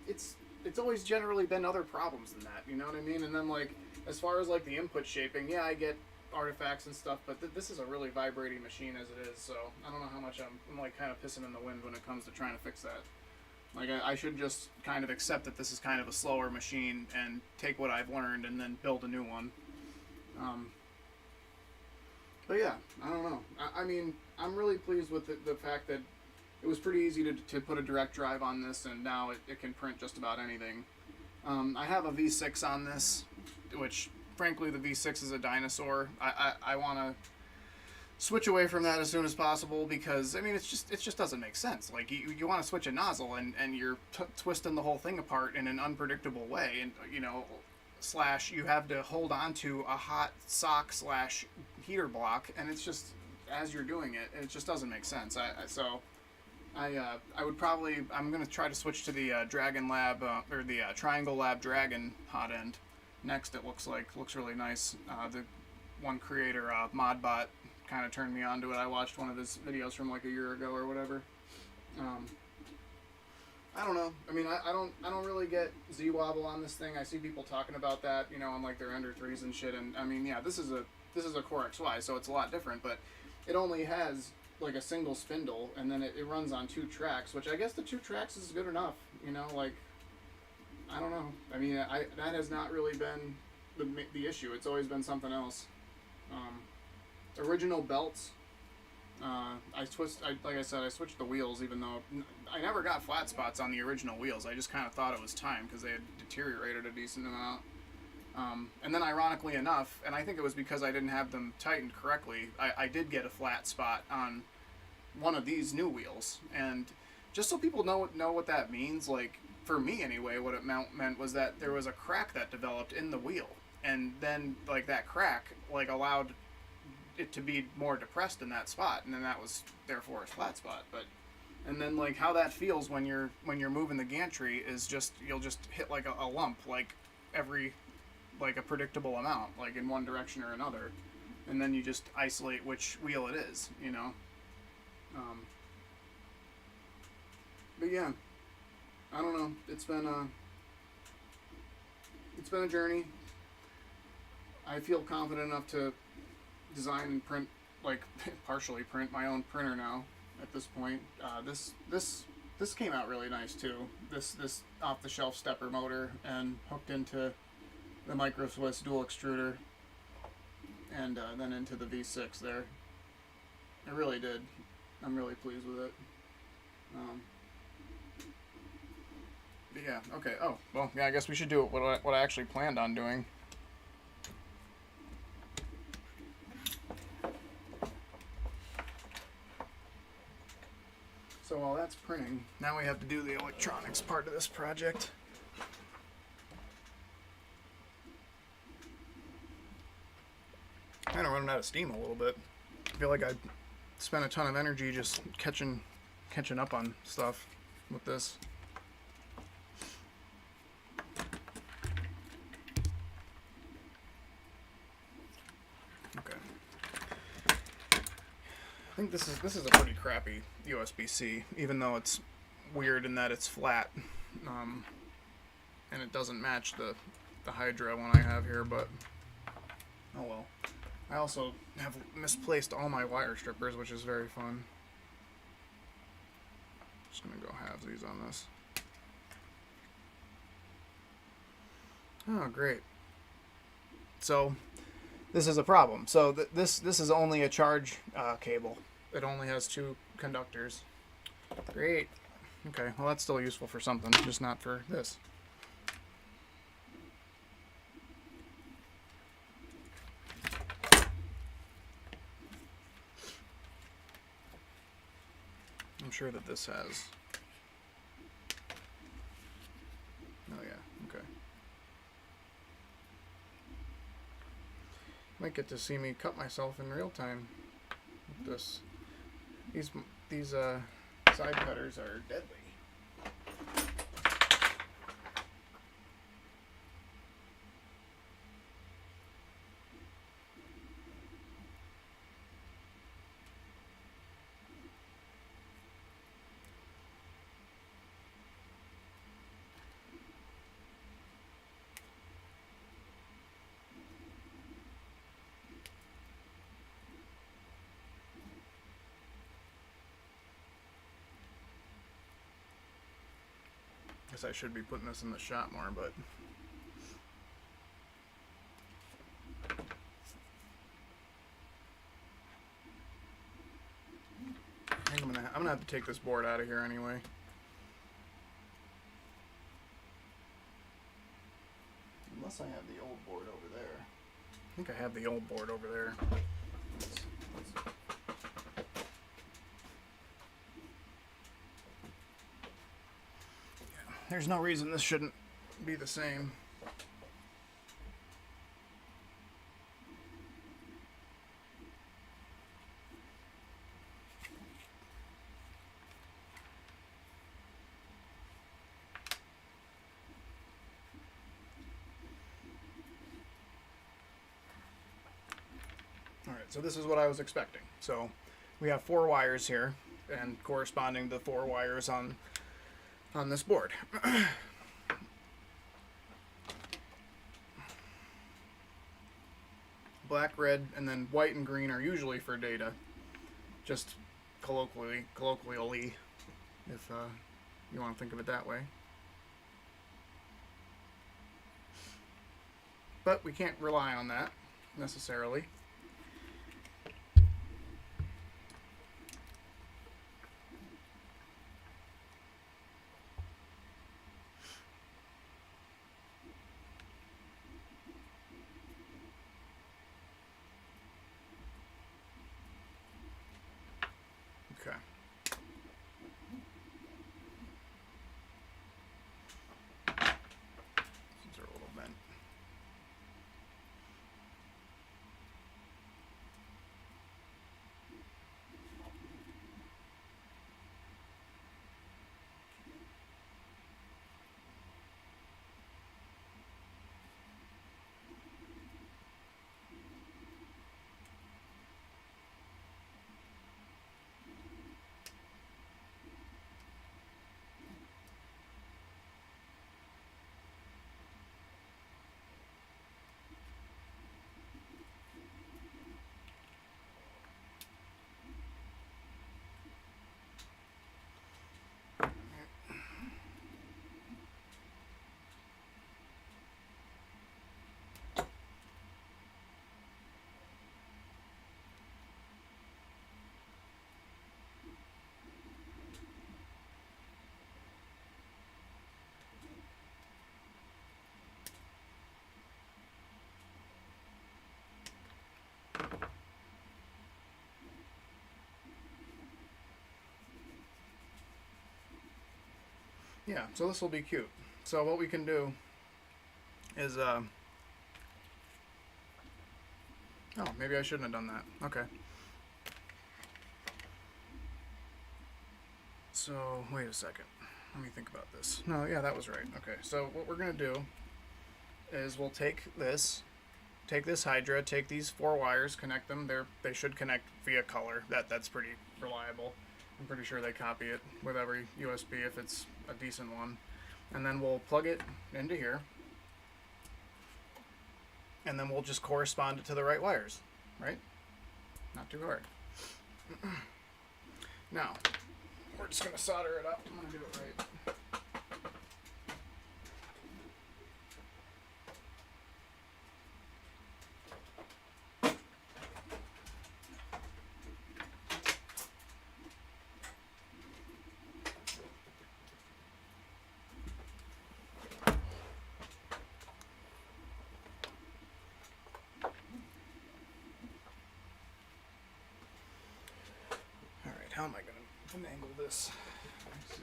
it's always generally been other problems than that, you know what I mean? And then like as far as like the input shaping, yeah, I get artifacts and stuff, but this is a really vibrating machine as it is, so I don't know how much I'm like kind of pissing in the wind when it comes to trying to fix that. Like I should just kind of accept that this is kind of a slower machine and take what I've learned and then build a new one. But yeah, I don't know. I mean, I'm really pleased with the fact that it was pretty easy to put a direct drive on this, and now it can print just about anything. I have a V6 on this, which frankly the V6 is a dinosaur. I want to switch away from that as soon as possible, because I mean it just doesn't make sense. Like you want to switch a nozzle and you're twisting the whole thing apart in an unpredictable way, and / you have to hold on to a hot sock / heater block, and it's just as you're doing it, it just doesn't make sense. I would probably, I'm going to try to switch to the Dragon Lab, or the Triangle Lab Dragon hot end next. It looks really nice. The one creator, Modbot, kind of turned me on to it. I watched one of his videos from like a year ago or whatever. I don't know. I mean, I don't really get Z-wobble on this thing. I see people talking about that, on like their Ender 3s and shit, and I mean, yeah, this is a Core XY, so it's a lot different, but it only has like a single spindle, and then it runs on 2 tracks, which I guess the 2 tracks is good enough, like, I don't know. I mean, that has not really been the issue. It's always been something else. Original belts, like I said, I switched the wheels, even though I never got flat spots on the original wheels. I just kind of thought it was time because they had deteriorated a decent amount. And then ironically enough, and I think it was because I didn't have them tightened correctly, I did get a flat spot on one of these new wheels. And just so people know what that means, like for me anyway, what it meant was that there was a crack that developed in the wheel, and then like that crack like allowed it to be more depressed in that spot, and then that was therefore a flat spot. And then like how that feels when you're moving the gantry is just, you'll just hit like a lump, like every like a predictable amount, like in one direction or another, and then you just isolate which wheel it is, but yeah, I don't know, it's been it's been a journey. I feel confident enough to design and print, like partially print my own printer now. At this point, this came out really nice too. This off the shelf stepper motor and hooked into the Micro Swiss dual extruder, and then into the V6 there. It really did. I'm really pleased with it. But yeah. Okay. Oh well. Yeah. I guess we should do what I actually planned on doing. So while that's printing, now we have to do the electronics part of this project. Kind of running out of steam a little bit. I feel like I spent a ton of energy just catching up on stuff with this. Okay. I think this is a pretty crappy USB-C, even though it's weird in that it's flat, and it doesn't match the Hydra one I have here, but oh well. I also have misplaced all my wire strippers, which is very fun. Just gonna go halvesies on this. Oh, great. So this is a problem. So this is only a charge cable. It only has 2 conductors. Great. Okay, well that's still useful for something, just not for this. I'm sure that this has... Oh yeah, okay. Might get to see me cut myself in real time with this. These side cutters are deadly. Guess I should be putting this in the shop more, but I think I'm gonna have to take this board out of here anyway. Unless I have the old board over there. I think I have the old board over there. There's no reason this shouldn't be the same. Alright, so this is what I was expecting. So we have 4 wires here, and corresponding to 4 wires on this board. Black, red, and then white and green are usually for data. Just colloquially, if you want to think of it that way. But we can't rely on that, necessarily. Okay. These are a little bent. yeah, so this will be cute. So what we can do is, oh, maybe I shouldn't have done that. Okay. So, wait a second. Let me think about this. No, yeah, that was right. Okay, so what we're going to do is we'll take this Hydra, take these 4 wires, connect them. They should connect via color. That's pretty reliable. I'm pretty sure they copy it with every USB if it's a decent one. And then we'll plug it into here. And then we'll just correspond it to the right wires, right? Not too hard. Now, we're just going to solder it up. I'm going to do it right. How am I going to finagle this? Let's see.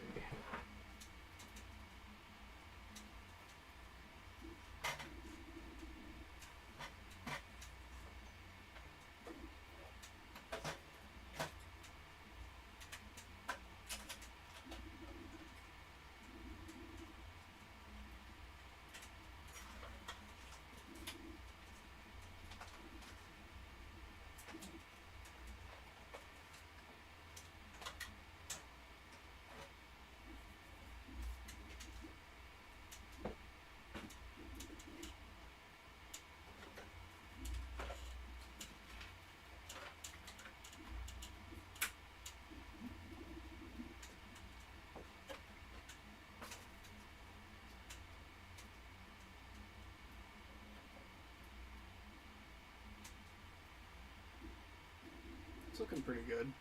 It's looking pretty good.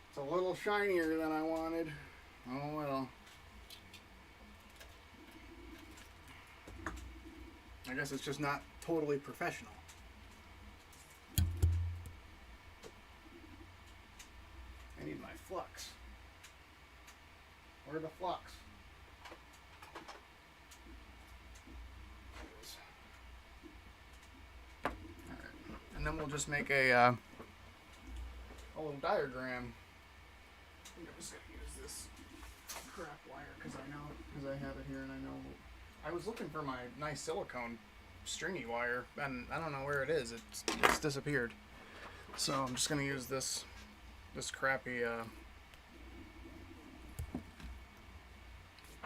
It's a little shinier than I wanted. Oh well. I guess it's just not totally professional. I need my flux. Where's the flux? And then we'll just make a little diagram. I'm just going to use this crap wire because I have it here and I know. I was looking for my nice silicone stringy wire and I don't know where it is. It's disappeared. So I'm just going to use this crappy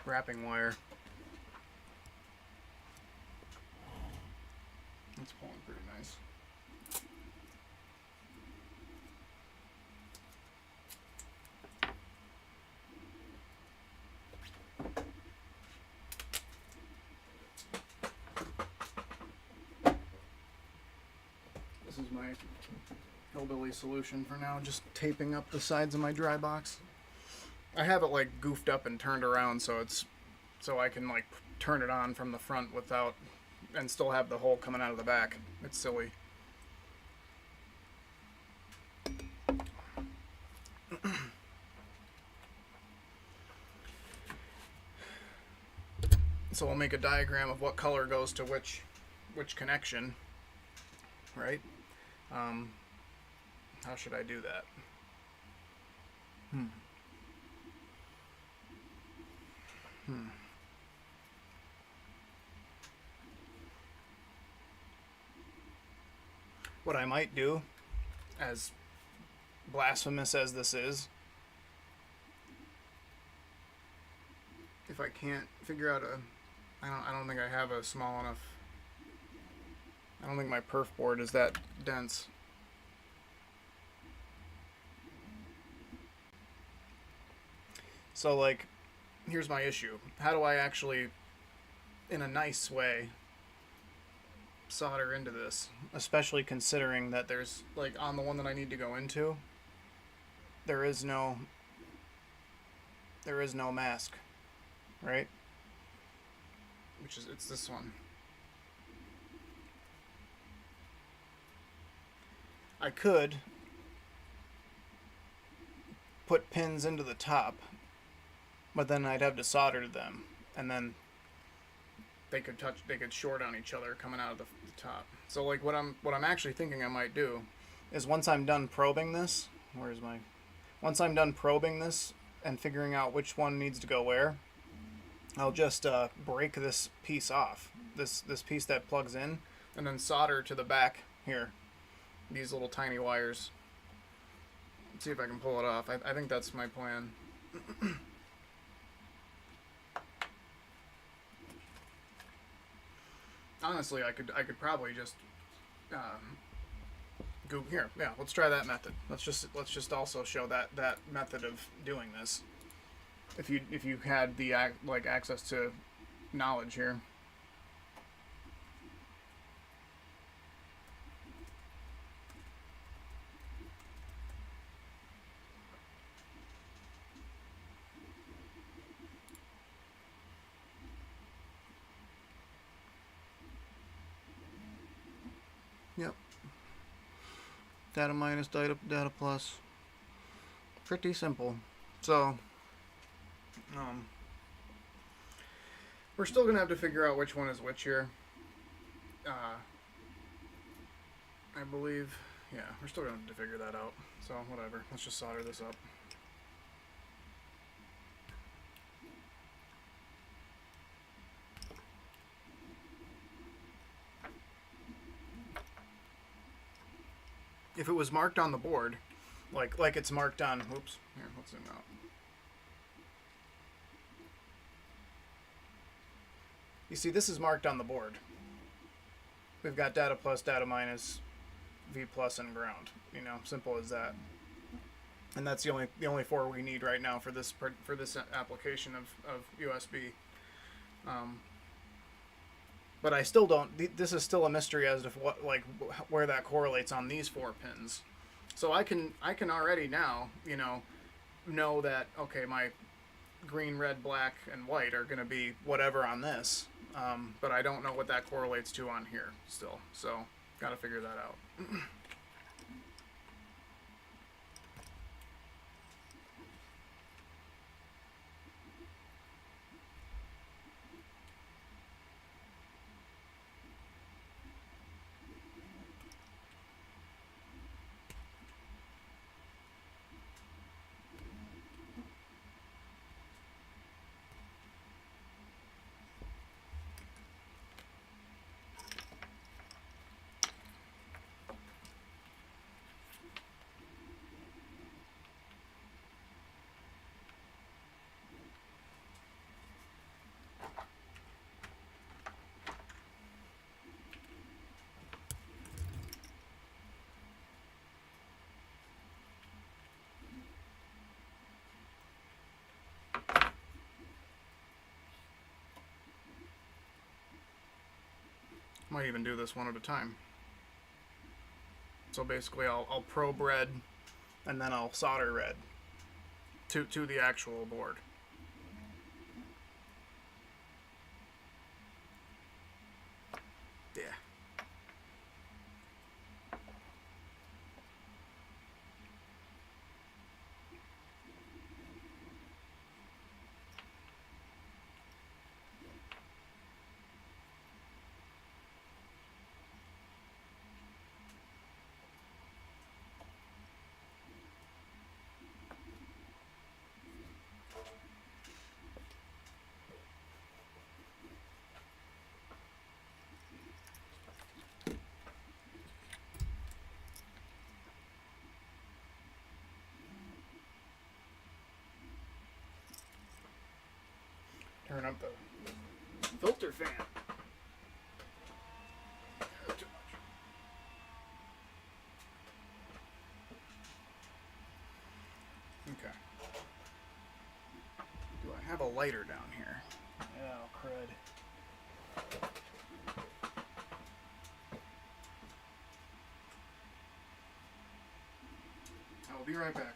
wrapping wire. It's pulling pretty nice. This is my hillbilly solution for now, just taping up the sides of my dry box. I have it like goofed up and turned around so I can like turn it on from the front without and still have the hole coming out of the back. It's silly. So we'll make a diagram of what color goes to which connection, right? How should I do that? What I might do, as blasphemous as this is, if I can't figure out I don't think I have a small enough. I don't think my perf board is that dense. So like, here's my issue. How do I actually, in a nice way, solder into this? Especially considering that there's, like, on the one that I need to go into, there is no mask, right? It's this one. I could put pins into the top, but then I'd have to solder them, and then they could short on each other coming out of the top. So like what I'm actually thinking I might do is once I'm done probing this, once I'm done probing this and figuring out which one needs to go where, I'll just break this piece off, this piece that plugs in, and then solder to the back here, these little tiny wires. Let's see if I can pull it off. I think that's my plan. Honestly, I could probably just go here. Yeah, let's try that method. Let's just also show that method of doing this. If you had the access to knowledge here. Yep. Data minus, data plus. Pretty simple. So, we're still gonna have to figure out which one is which here. I believe, yeah, we're still gonna have to figure that out. So whatever. Let's just solder this up. If it was marked on the board, like it's marked on, whoops, here, let's zoom out. You see, this is marked on the board. We've got data plus, data minus, V plus, and ground. You know, simple as that. And that's the only four we need right now for this application of USB. But I still don't. This is still a mystery as to where that correlates on these 4 pins. So I can already now, know that okay, my green, red, black, and white are going to be whatever on this. But I don't know what that correlates to on here still. So got to figure that out. Might even do this one at a time. So basically I'll probe red and then I'll solder red to the actual board. Yeah. Turn up the filter fan. Too much. Okay. Do I have a lighter down here? Oh, crud. I will be right back.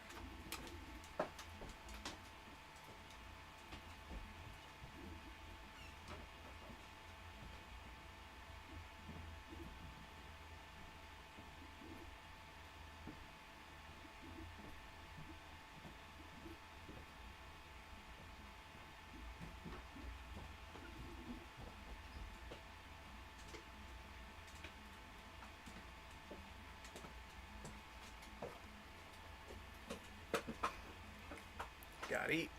Gotta eat.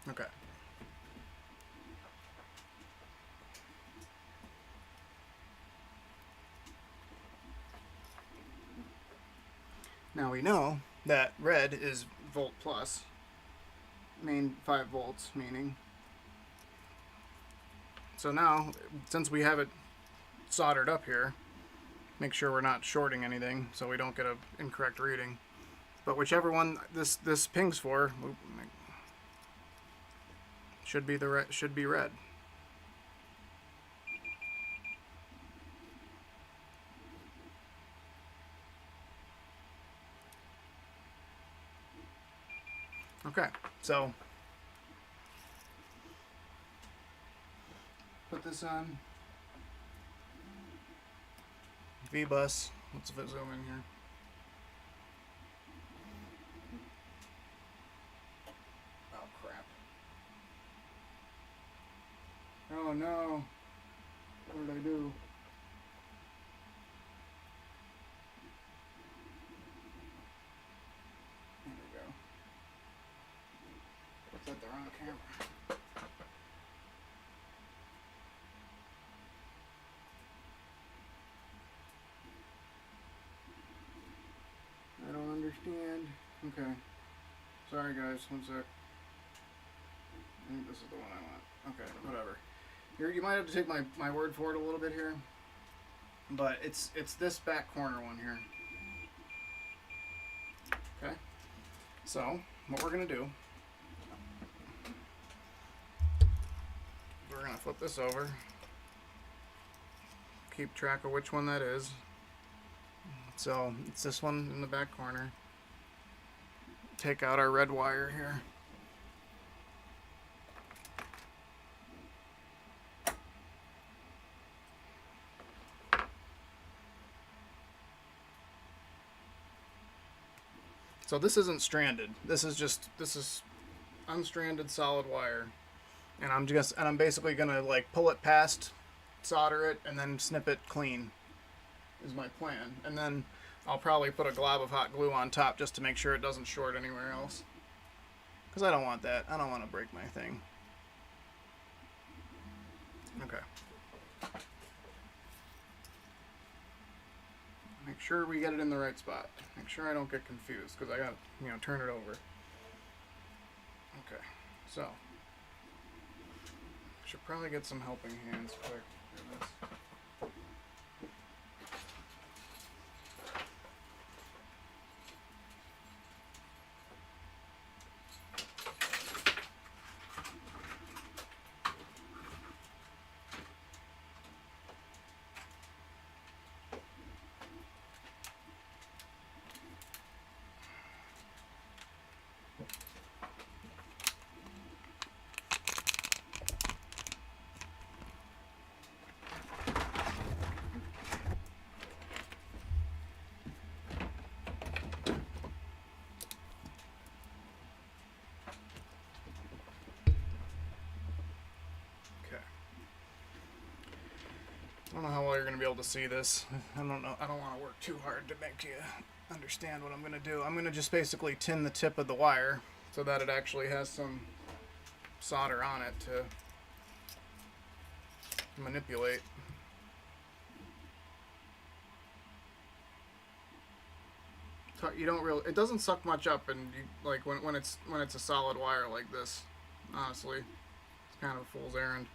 Okay. Now we know that red is volt plus, main 5 volts, meaning. So now, since we have it soldered up here, make sure we're not shorting anything so we don't get an incorrect reading. But whichever one this pings for should be red. Okay, so put this on V-bus. Let's zoom in here. Oh crap. Oh no. What did I do? There we go. Set the wrong camera. I don't understand. Okay. Sorry guys, one sec. I think this is the one I want. Okay, whatever. You might have to take my word for it a little bit here. But it's this back corner one here. Okay? So, what we're going to do, we're going to flip this over. Keep track of which one that is. So, it's this one in the back corner. Take out our red wire here. So this isn't stranded. This is unstranded solid wire. And I'm basically gonna like pull it past, solder it, and then snip it clean is my plan. And then I'll probably put a glob of hot glue on top just to make sure it doesn't short anywhere else. Because I don't want that. I don't want to break my thing. Okay. Make sure we get it in the right spot. Make sure I don't get confused because I got to, turn it over. Okay, so should probably get some helping hands quick for this. I don't know how well you're going to be able to see this. I don't know. I don't want to work too hard to make you understand what I'm going to do. I'm going to just basically tin the tip of the wire so that it actually has some solder on it to manipulate. You don't really. It doesn't suck much up, and like when it's a solid wire like this. Honestly, it's kind of a fool's errand.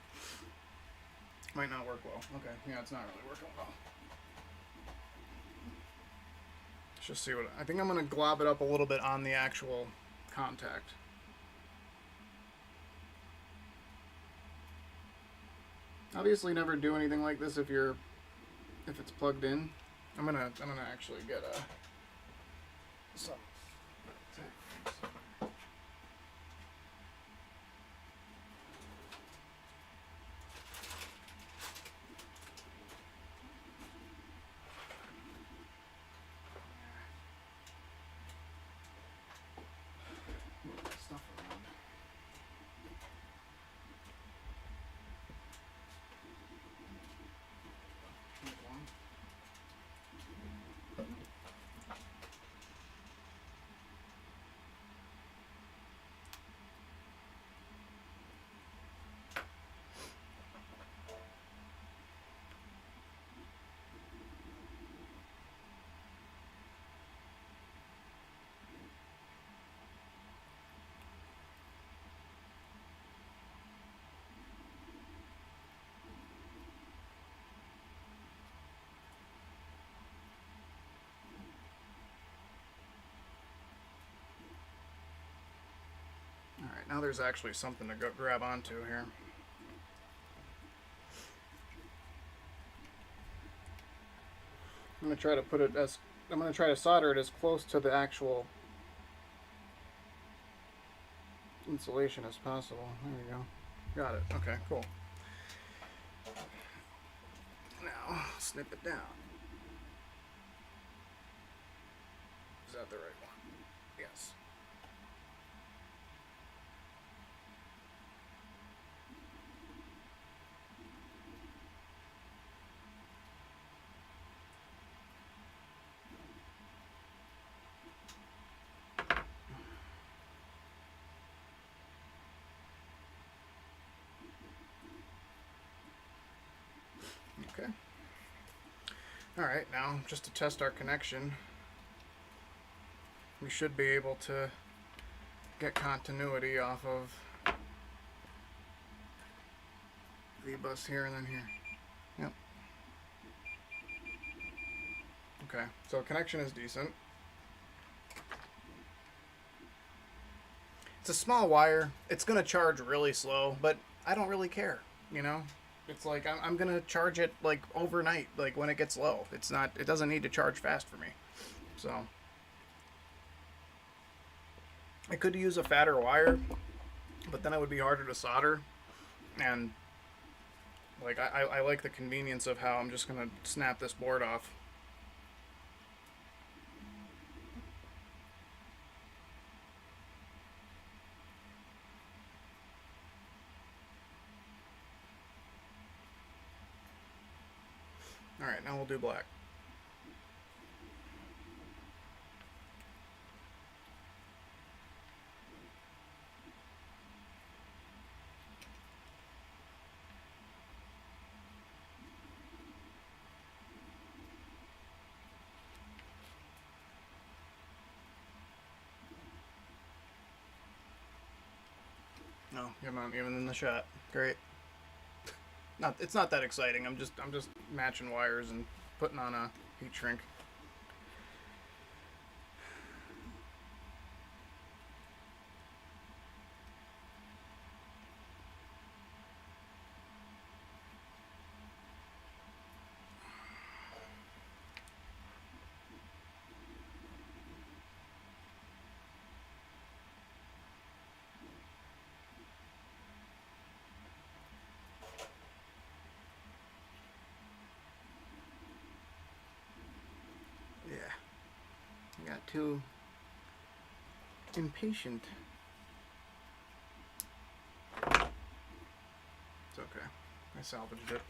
Might not work well. Okay, yeah, it's not really working well. Let's just see what... I think I'm going to glob it up a little bit on the actual contact. Obviously never do anything like this if it's plugged in. I'm gonna actually get some... now there's actually something to go grab onto here. I'm going to try to put it as, I'm going to try to solder it as close to the actual insulation as possible. There we go. Got it. Okay, cool. Now, snip it down. Is that the right one? Yes. Okay. Alright, now just to test our connection, we should be able to get continuity off of the bus here and then here. Yep. Okay, so connection is decent. It's a small wire. It's going to charge really slow, but I don't really care, you know? It's like I'm going to charge it like overnight, like when it gets low. It doesn't need to charge fast for me. So I could use a fatter wire, but then it would be harder to solder. And like I like the convenience of how I'm just going to snap this board off. Alright, now we'll do black. No, you're not even in the shot. Great. It's not that exciting. I'm just matching wires and putting on a heat shrink. I got too impatient. It's okay. I salvaged it.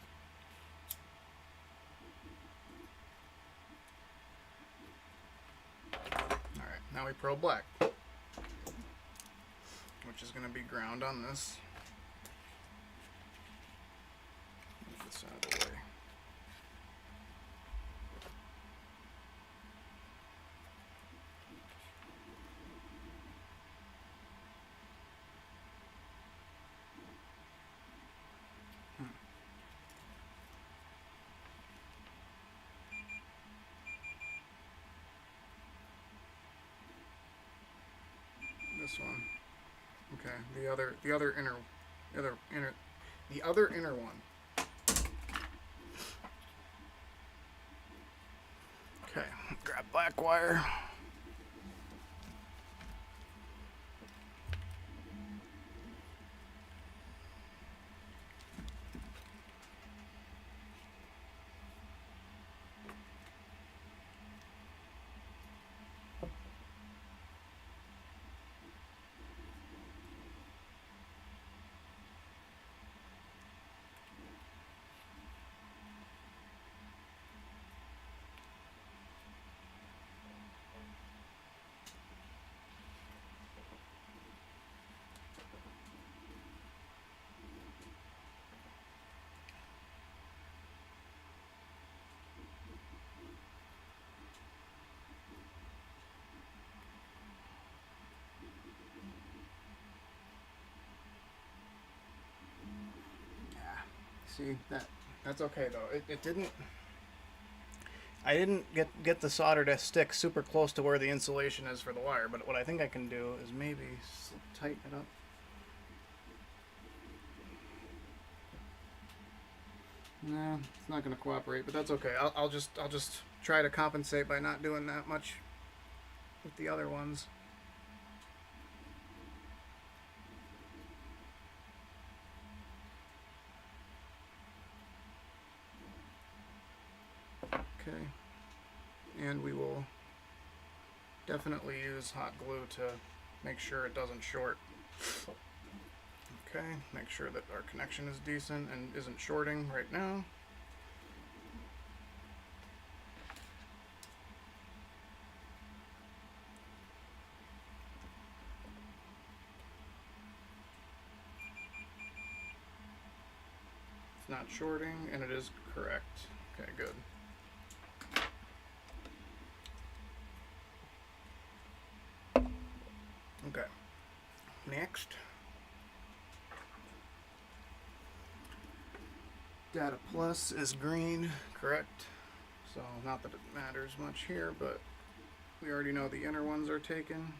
Alright, now we probe black, which is going to be ground on this. Move this out of the way. This one. Okay, the other inner one. Okay, grab black wire. See, that's okay though. It didn't. I didn't get the solder to stick super close to where the insulation is for the wire, but what I think I can do is maybe tighten it up Nah, it's not going to cooperate, but that's okay. I'll just try to compensate by not doing that much with the other ones. Okay. And we will definitely use hot glue to make sure it doesn't short. Okay, make sure that our connection is decent and isn't shorting right now. It's not shorting and it is correct. Okay, good. Okay, next. Data plus is green, correct? So not that it matters much here, but we already know the inner ones are taken.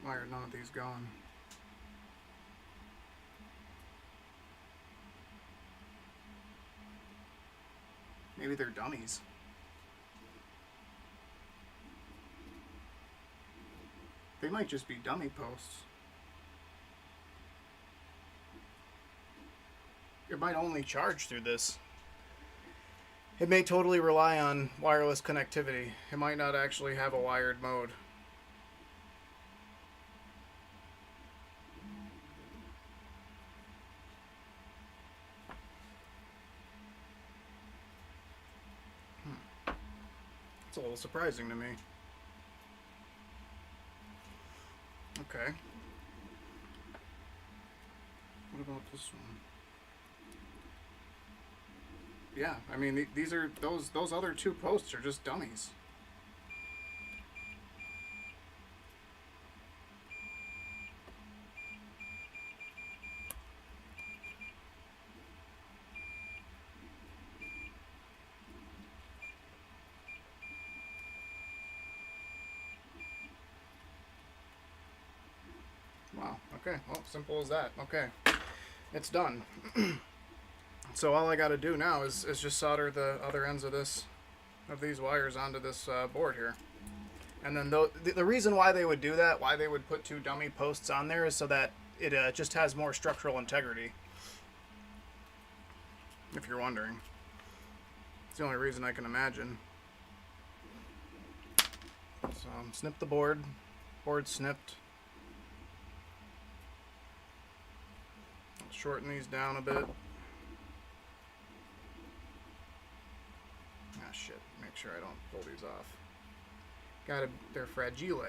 Why are none of these going? Maybe they're dummies. They might just be dummy posts. It might only charge through this. It may totally rely on wireless connectivity. It might not actually have a wired mode. It's a little surprising to me. Okay. What about this one? Yeah, I mean these are those other two posts are just dummies. Wow. Okay. Well, simple as that. Okay. It's done. So all I got to do now is just solder the other ends of these wires onto this board here. And then the reason why they would do that, why they would put two dummy posts on there, is so that it just has more structural integrity. If you're wondering. It's the only reason I can imagine. So snip the board. Board snipped. I'll shorten these down a bit. Ah, shit. Make sure I don't pull these off. They're fragile.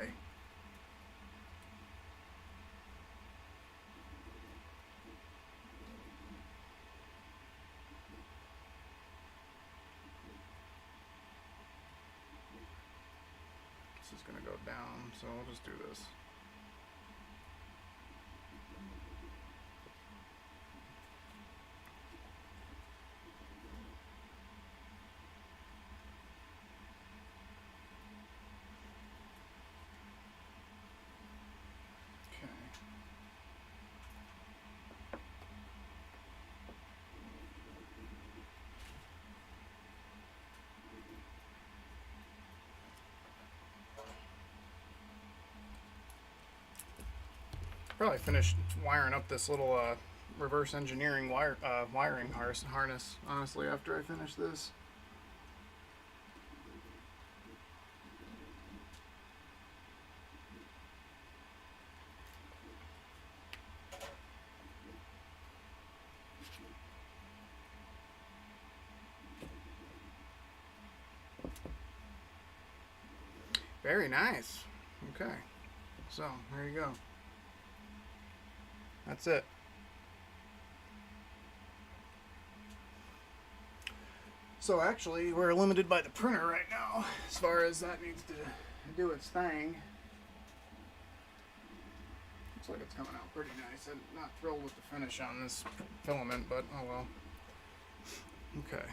This is going to go down, so I'll just do this. Probably finished wiring up this little reverse engineering wiring harness, honestly, after I finish this. Very nice. Okay. So, there you go. That's it. So actually, we're limited by the printer right now, as far as that needs to do its thing. Looks like it's coming out pretty nice. I'm not thrilled with the finish on this filament, but oh well. Okay.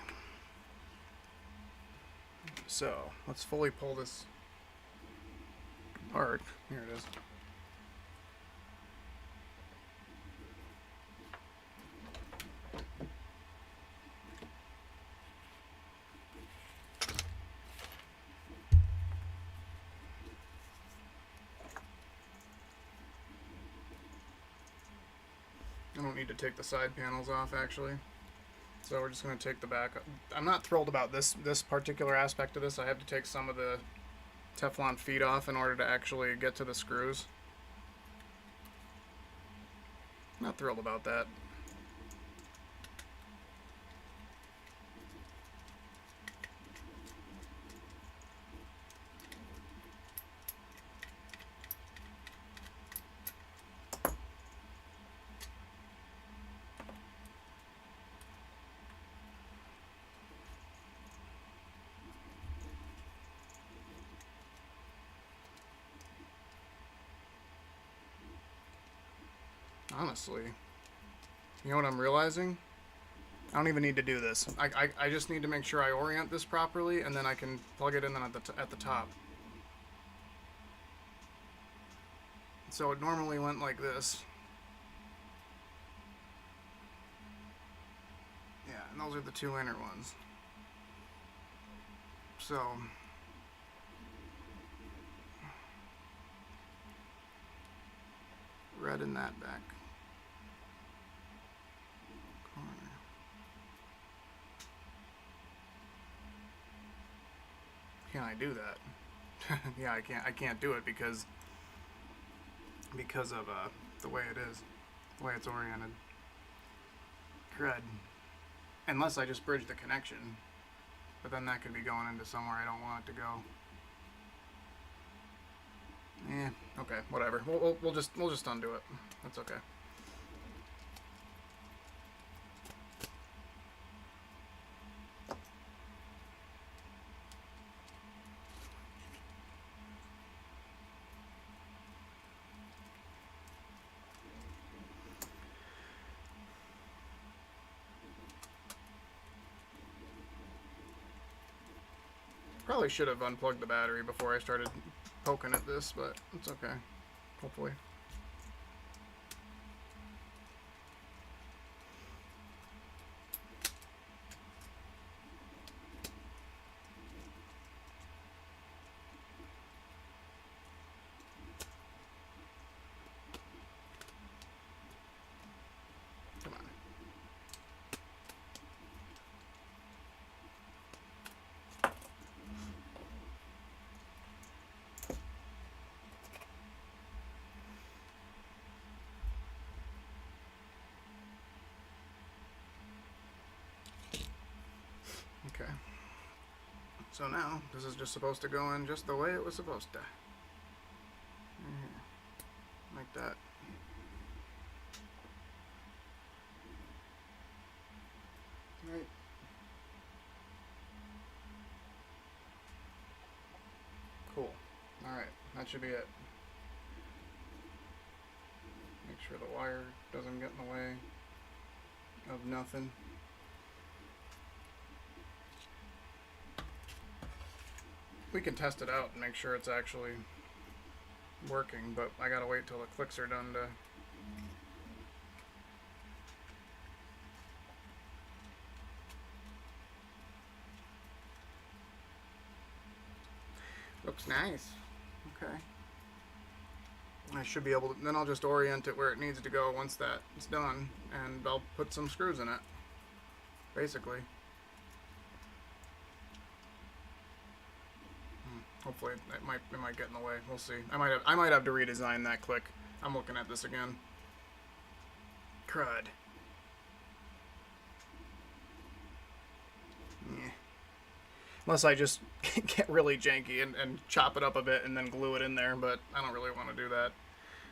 So, let's fully pull this apart. Here it is. I don't need to take the side panels off, actually. So we're just going to take the back. I'm not thrilled about this particular aspect of this. I have to take some of the Teflon feet off in order to actually get to the screws. Not thrilled about that. Honestly, you know what I'm realizing? I don't even need to do this. I just need to make sure I orient this properly, and then I can plug it in at the top. So it normally went like this. Yeah, and those are the two inner ones. So red in that back corner. Can I do that? Yeah, I can't. I can't do it because of the way it is, the way it's oriented. Crud. Unless I just bridge the connection, but then that could be going into somewhere I don't want it to go. Okay, whatever. We'll just undo it. That's okay. Probably should have unplugged the battery before I started poking at this, but it's okay. Hopefully. Come on. Okay. So now, this is just supposed to go in just the way it was supposed to. Like that. Right. Cool. Alright, that should be it. Make sure the wire doesn't get in the way of nothing. We can test it out and make sure it's actually working, but I gotta wait till the clicks are done to... Looks nice. Okay. I should be able to... Then I'll just orient it where it needs to go once that's done, and I'll put some screws in it. Basically. Hopefully it might get in the way. We'll see. I might have to redesign that click. I'm looking at this again. Crud. Yeah. Unless I just get really janky and chop it up a bit and then glue it in there, but I don't really want to do that.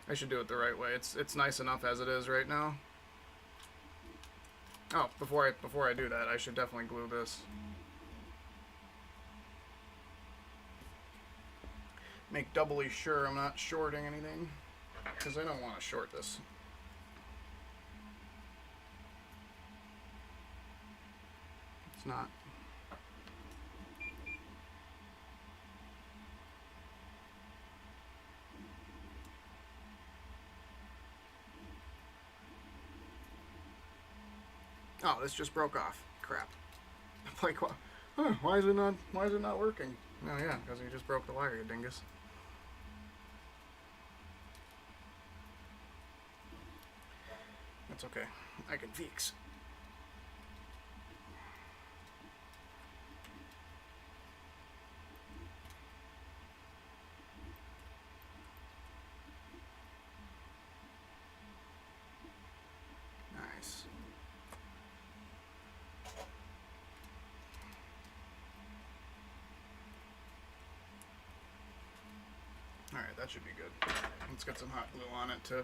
I should do it the right way. It's nice enough as it is right now. Oh, before I do that, I should definitely glue this. make doubly sure I'm not shorting anything, because I don't want to short this. It's not. Oh, this just broke off. Crap. Like, why is it not working? Oh yeah, because you just broke the wire, you dingus. That's okay. I can fix. Nice. Alright, that should be good. Let's get some hot glue on it to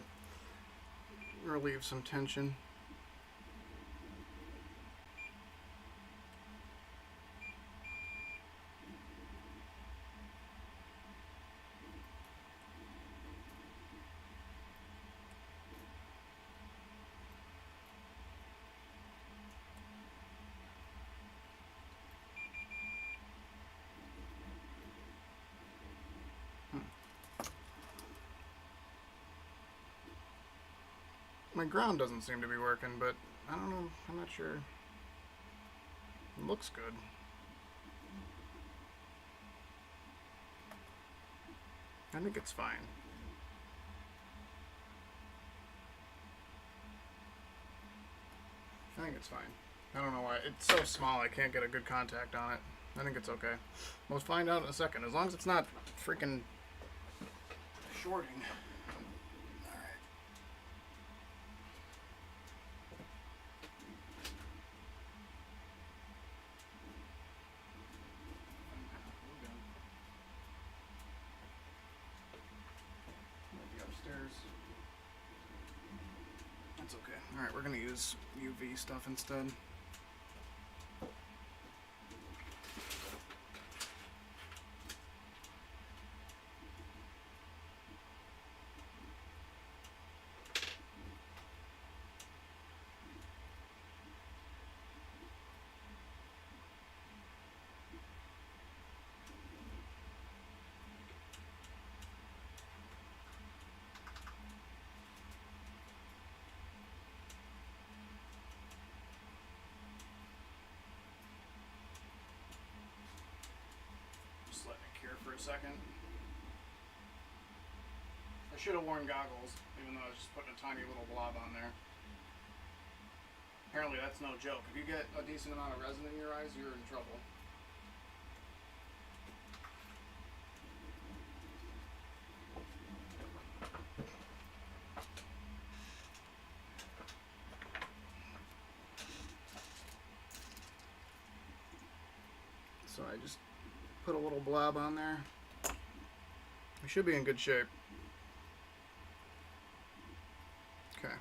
relieve some tension. My ground doesn't seem to be working, but I don't know. I'm not sure. It looks good. I think it's fine. I think it's fine. I don't know why. It's so small I can't get a good contact on it. I think it's okay. We'll find out in a second. As long as it's not freaking shorting. That's okay. Alright, we're gonna use UV stuff instead. Just letting it cure for a second. I should have worn goggles, even though I was just putting a tiny little blob on there. Apparently that's no joke. If you get a decent amount of resin in your eyes, you're in trouble. So I just put a little blob on there. We should be in good shape. Okay.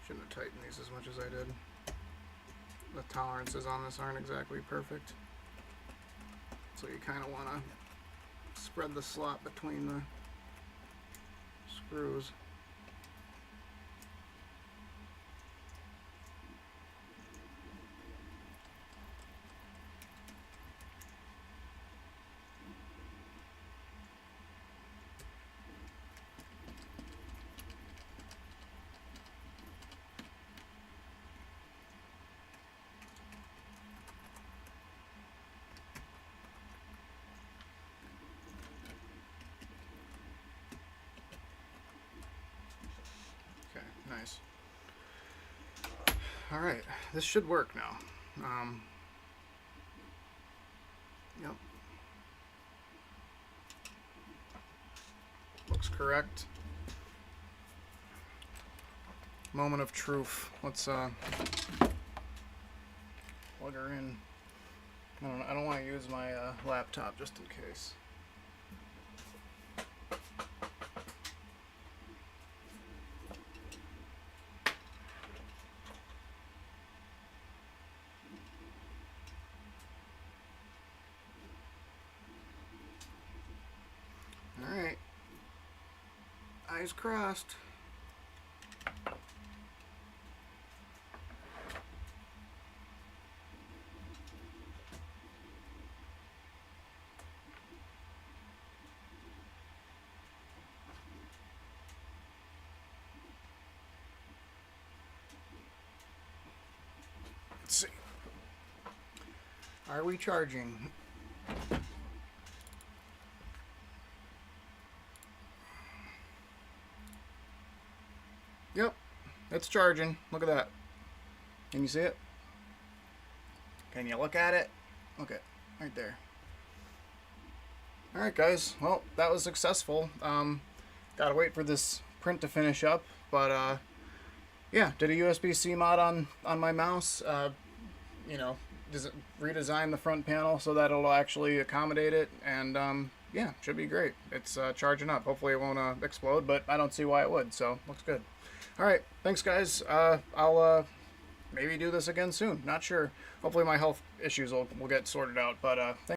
Shouldn't have tightened these as much as I did. The tolerances on this aren't exactly perfect. So you kind of want to spread the slot between the screws. nice. Alright, this should work now. Yep. Looks correct. Moment of truth. Let's plug her in. I don't want to use my laptop just in case. Alright. Eyes crossed. Let's see. Are we charging? Yep, it's charging. Look at that. Can you see it? Can you look at it? Look at right there. Alright guys, well, that was successful. Gotta wait for this print to finish up, but yeah, did a USB-C mod on my mouse. You know, redesign the front panel so that it'll actually accommodate it, and yeah, should be great. It's charging up. Hopefully it won't explode, but I don't see why it would, so looks good. Alright, thanks guys. I'll maybe do this again soon. Not sure. Hopefully my health issues will get sorted out, but thanks.